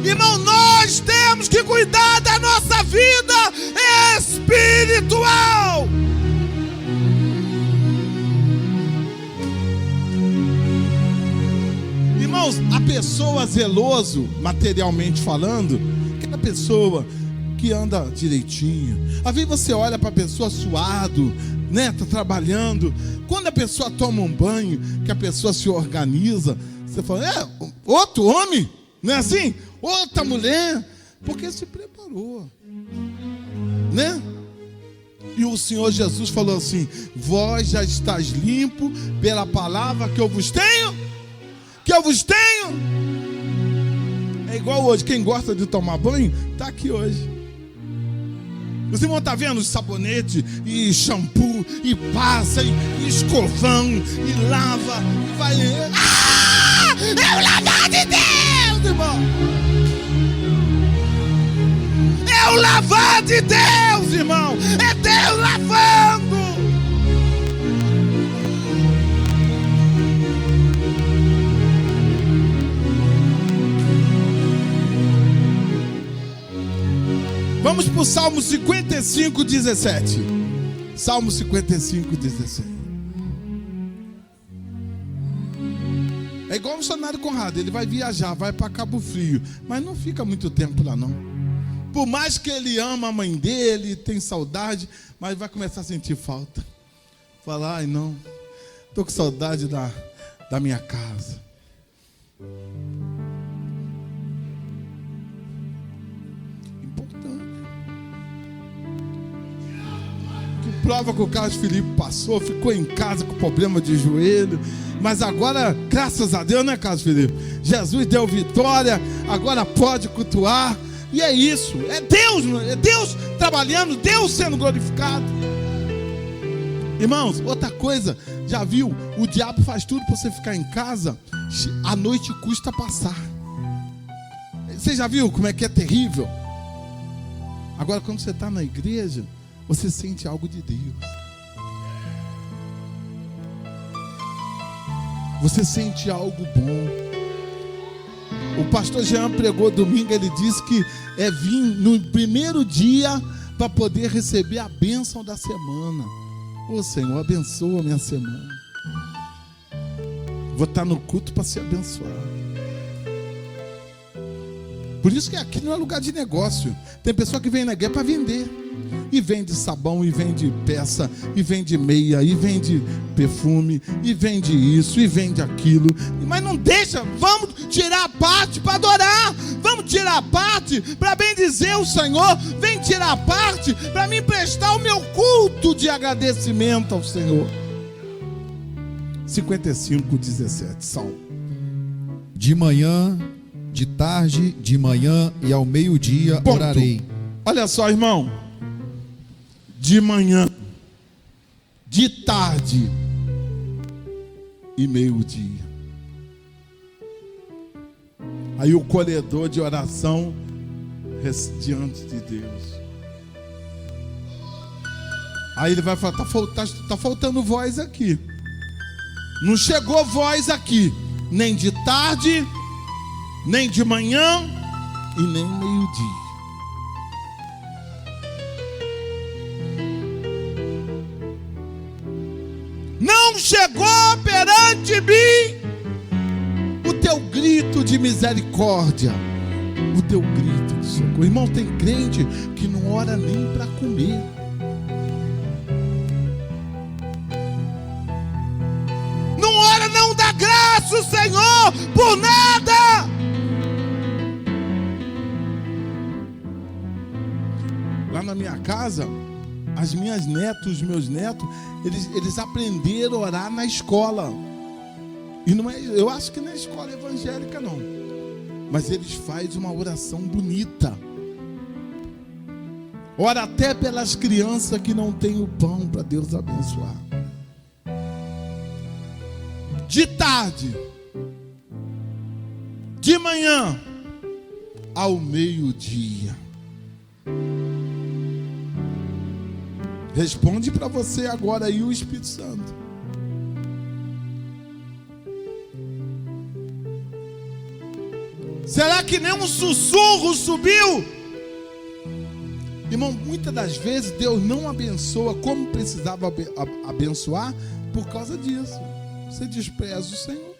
Irmão, nós temos que cuidar da nossa vida espiritual. Irmãos, a pessoa zeloso, materialmente falando, aquela pessoa que anda direitinho. Às vezes você olha para a pessoa suado, né? Tá trabalhando. Quando a pessoa toma um banho, que a pessoa se organiza, você fala, outro homem, não é assim? Outra mulher, porque se preparou, né? E o Senhor Jesus falou assim, vós já estáis limpo pela palavra que eu vos tenho, É igual hoje, quem gosta de tomar banho, está aqui hoje. Os irmãos estão vendo sabonete, e shampoo, e passa, e escovão, e lava, e vai... é o lavar de Deus, irmão! É o lavar de Deus, irmão! É Deus lavando! Vamos para o Salmo 55, 17. Salmo 55, 17. É igual o missionário Conrado, ele vai viajar, vai para Cabo Frio, mas não fica muito tempo lá não. Por mais que ele ama a mãe dele, tem saudade, mas vai começar a sentir falta. Falar, não, estou com saudade da minha casa. Importante. Que prova que o Carlos Felipe passou, ficou em casa com problema de joelho. Mas agora, graças a Deus, né, Carlos Felipe? Jesus deu vitória, agora pode cultuar. E é isso, é Deus trabalhando, Deus sendo glorificado. Irmãos, outra coisa, já viu? O diabo faz tudo para você ficar em casa, a noite custa passar. Você já viu como é que é terrível? Agora, quando você está na igreja, você sente algo de Deus. Você sente algo bom. O pastor Jean pregou domingo, ele disse que vir no primeiro dia para poder receber a bênção da semana. Senhor, abençoa a minha semana. Vou estar no culto para ser abençoado. Por isso que aqui não é lugar de negócio. Tem pessoa que vem na igreja para vender. E vende sabão, e vende peça, e vende meia, e vende perfume, e vende isso, e vende aquilo. Mas não deixa, vamos tirar a parte para adorar. Vamos tirar a parte para bendizer o Senhor. Vem tirar a parte para me prestar o meu culto de agradecimento ao Senhor. 55, 17, Salmo. De manhã, de tarde, de manhã e ao meio-dia orarei. Olha só, irmão. De manhã, de tarde e meio-dia. Aí o colhedor de oração diante de Deus. Aí ele vai falar, tá faltando voz aqui. Não chegou voz aqui, nem de tarde nem de manhã e nem meio-dia. Não chegou perante mim o teu grito de misericórdia, o teu grito de socorro. Irmão, tem crente que não ora nem para comer. Não ora, não dá graça ao Senhor por nada. Lá na minha casa, as minhas netas, os meus netos, eles aprenderam a orar na escola. E não é, eu acho que não é escola evangélica não, mas eles fazem uma oração bonita. Ora até pelas crianças que não têm o pão para Deus abençoar. De tarde, de manhã, ao meio-dia. Responde para você agora aí o Espírito Santo. Será que nem um sussurro subiu? Irmão, muitas das vezes Deus não abençoa como precisava abençoar por causa disso. Você despreza o Senhor.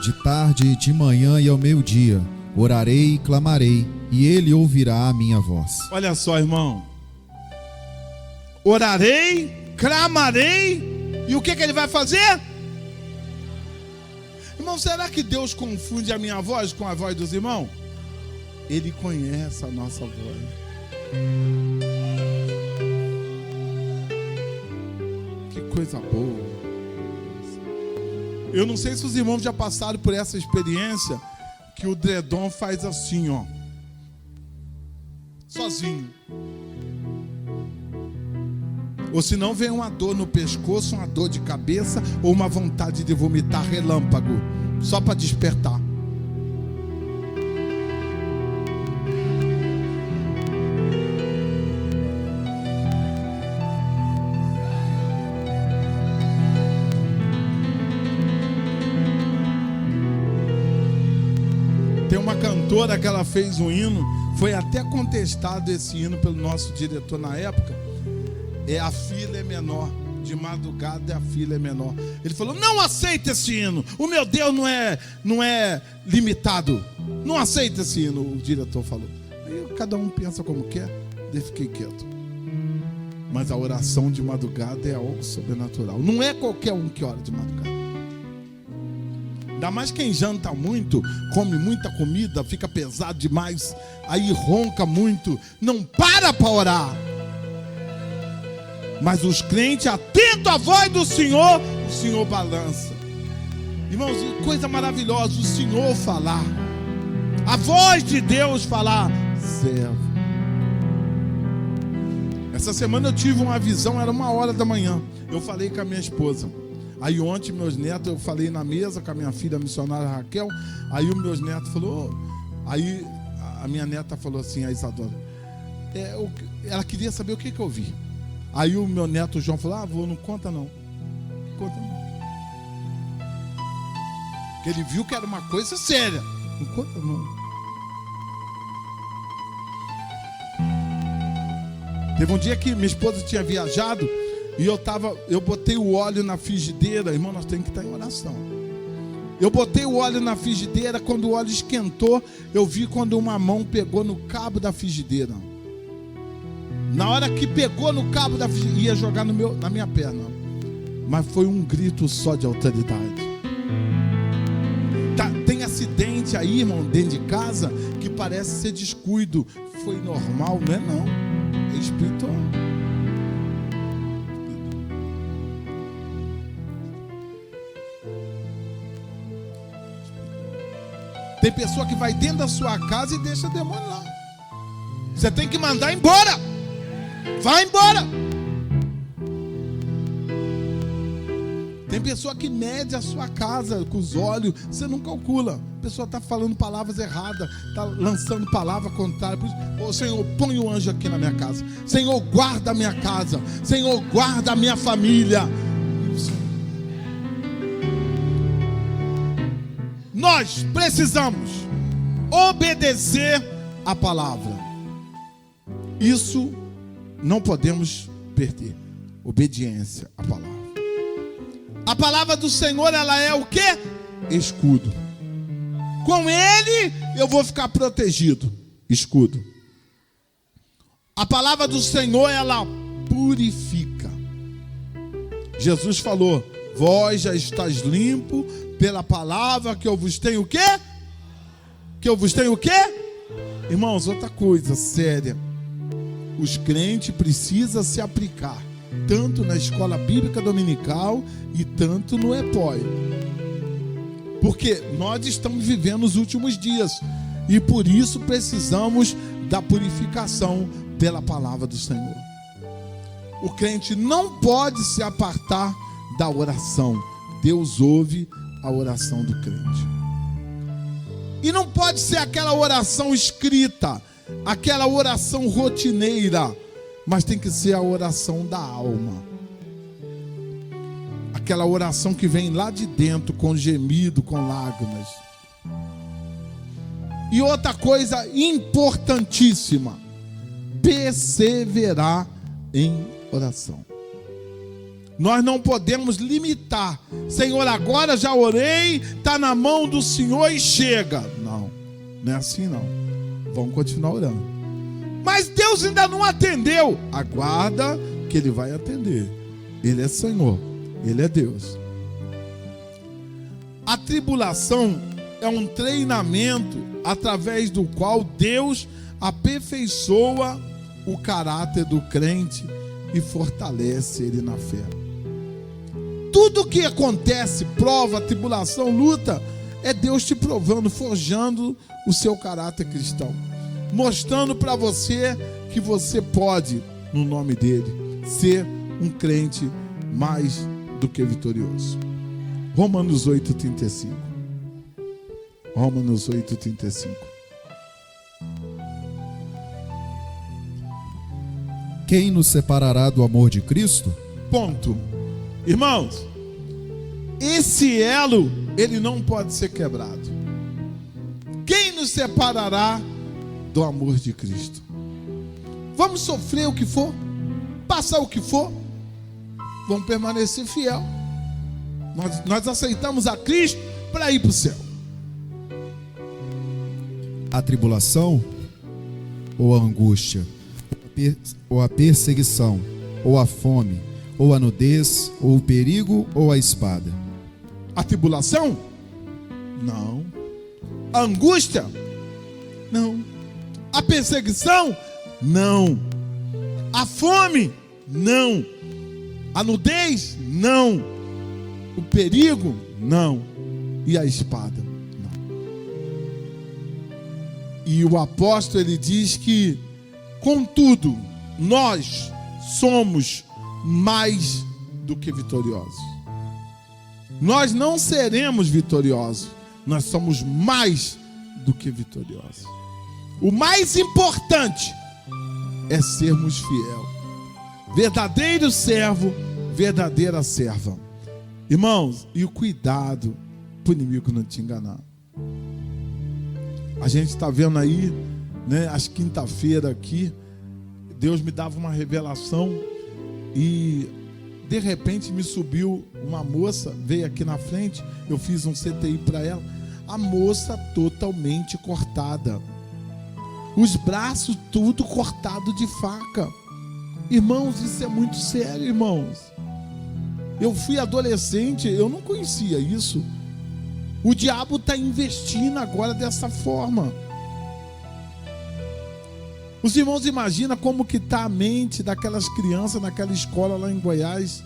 De tarde, de manhã e ao meio-dia, orarei e clamarei, e ele ouvirá a minha voz. Olha só, irmão. Orarei, clamarei, e o que ele vai fazer? Irmão, será que Deus confunde a minha voz com a voz dos irmãos? Ele conhece a nossa voz. Que coisa boa. Eu não sei se os irmãos já passaram por essa experiência, que o edredom faz assim, ó, sozinho. Ou se não, vem uma dor no pescoço, uma dor de cabeça, ou uma vontade de vomitar relâmpago, só para despertar. Tem uma cantora que ela fez um hino, foi até contestado esse hino pelo nosso diretor na época. A fila é menor, de madrugada a fila é menor. Ele falou, não aceita esse hino, o meu Deus não é limitado, não aceita esse hino, o diretor falou. Aí cada um pensa como quer, daí fiquei quieto. Mas a oração de madrugada é algo sobrenatural, não é qualquer um que ora de madrugada. Ainda mais quem janta muito, come muita comida, fica pesado demais, aí ronca muito, não para orar. Mas os crentes, atentos à voz do Senhor, o Senhor balança. Irmãos, coisa maravilhosa, o Senhor falar, a voz de Deus falar, servo. Essa semana eu tive uma visão, era 1h da manhã. Eu falei com a minha esposa. Aí ontem meus netos, eu falei na mesa com a minha filha missionária Raquel. Aí os meus netos falou, aí a minha neta falou assim, a Isadora, ela queria saber o que eu vi. Aí o meu neto João falou, avô, não conta não. Conta não. Porque ele viu que era uma coisa séria. Não conta não. Teve um dia que minha esposa tinha viajado e eu botei o óleo na frigideira. Irmão, nós temos que estar em oração. Eu botei o óleo na frigideira, quando o óleo esquentou, eu vi quando uma mão pegou no cabo da frigideira. Na hora que pegou no cabo da frigideira, ia jogar na minha perna. Mas foi um grito só de autoridade. Tem acidente aí, irmão, dentro de casa, que parece ser descuido. Foi normal, não é não. É espiritual. Tem pessoa que vai dentro da sua casa e deixa o demônio lá. Você tem que mandar embora. Vai embora. Tem pessoa que mede a sua casa com os olhos, você não calcula. A pessoa está falando palavras erradas, está lançando palavra contrária. Ô Senhor, põe um anjo aqui na minha casa. Senhor, guarda a minha casa. Senhor, guarda a minha família. Nós precisamos obedecer a palavra. Isso não podemos perder. Obediência à palavra. A palavra do Senhor, ela é o quê? Escudo. Com ele eu vou ficar protegido. Escudo. A palavra do Senhor, ela purifica. Jesus falou: vós já estáis limpo pela palavra que eu vos tenho o quê? Que eu vos tenho o quê? Irmãos, outra coisa séria. Os crentes precisam se aplicar, tanto na escola bíblica dominical e tanto no EPOI. Porque nós estamos vivendo os últimos dias e por isso precisamos da purificação pela palavra do Senhor. O crente não pode se apartar da oração. Deus ouve a oração do crente. E não pode ser aquela oração escrita, aquela oração rotineira, mas tem que ser a oração da alma. Aquela oração que vem lá de dentro, com gemido, com lágrimas. E outra coisa importantíssima: perseverar em oração. Nós não podemos limitar. Senhor, agora já orei, está na mão do Senhor e chega. Não, não é assim não. Vamos continuar orando. Mas Deus ainda não atendeu. Aguarda que Ele vai atender. Ele é Senhor, Ele é Deus. A tribulação é um treinamento através do qual Deus aperfeiçoa o caráter do crente e fortalece ele na fé. Tudo que acontece, prova, tribulação, luta, é Deus te provando, forjando o seu caráter cristão, mostrando para você que você pode, no nome dele, ser um crente mais do que vitorioso. Romanos 8,35. Romanos 8,35. Quem nos separará do amor de Cristo? Ponto. Irmãos, esse elo, ele não pode ser quebrado. Quem nos separará do amor de Cristo? Vamos sofrer o que for, passar o que for, vamos permanecer fiel. Nós aceitamos a Cristo para ir para o céu. A tribulação ou a angústia, ou a perseguição, ou a fome, ou a nudez, ou o perigo, ou a espada. A tribulação? Não. A angústia? Não. A perseguição? Não. A fome? Não. A nudez? Não. O perigo? Não. E a espada? Não. E o apóstolo, ele diz que, contudo, nós somos mais do que vitoriosos. Nós não seremos vitoriosos, nós somos mais do que vitoriosos. O mais importante é sermos fiel. Verdadeiro servo, verdadeira serva. Irmãos, e o cuidado para o inimigo não te enganar. A gente está vendo aí, né, às quinta-feira aqui, Deus me dava uma revelação e de repente me subiu uma moça, veio aqui na frente, eu fiz um CTI para ela, a moça totalmente cortada, os braços tudo cortado de faca. Irmãos, isso é muito sério, irmãos. Eu fui adolescente, eu não conhecia isso. O diabo está investindo agora dessa forma. Os irmãos imaginam como que está a mente daquelas crianças naquela escola lá em Goiás.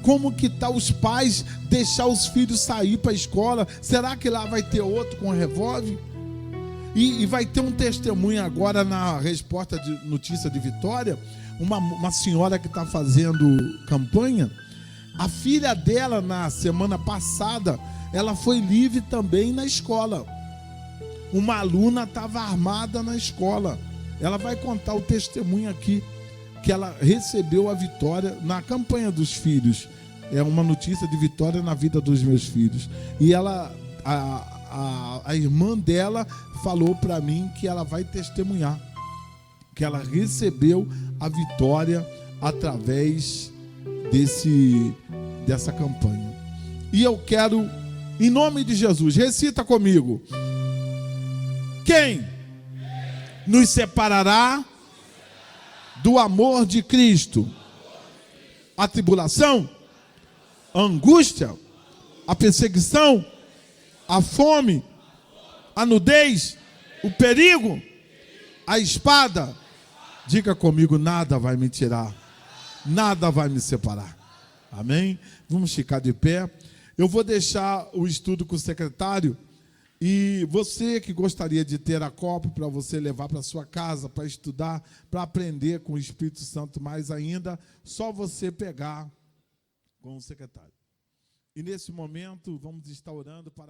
Como que está os pais deixar os filhos sair para a escola. Será que lá vai ter outro com revólver? E vai ter um testemunho agora na resposta de notícia de Vitória. Uma senhora que está fazendo campanha. A filha dela, na semana passada, ela foi livre também na escola. Uma aluna estava armada na escola. Ela vai contar o testemunho aqui, que ela recebeu a vitória na campanha dos filhos. É uma notícia de vitória na vida dos meus filhos. E ela, a irmã dela falou para mim que ela vai testemunhar, que ela recebeu a vitória através dessa campanha. E eu quero, em nome de Jesus, recita comigo: quem nos separará do amor de Cristo? A tribulação, a angústia, a perseguição, a fome, a nudez, o perigo, a espada. Diga comigo: nada vai me tirar, nada vai me separar. Amém? Vamos ficar de pé. Eu vou deixar o estudo com o secretário. E você que gostaria de ter a cópia para você levar para sua casa, para estudar, para aprender com o Espírito Santo mais ainda, só você pegar com o secretário. E nesse momento vamos estar orando para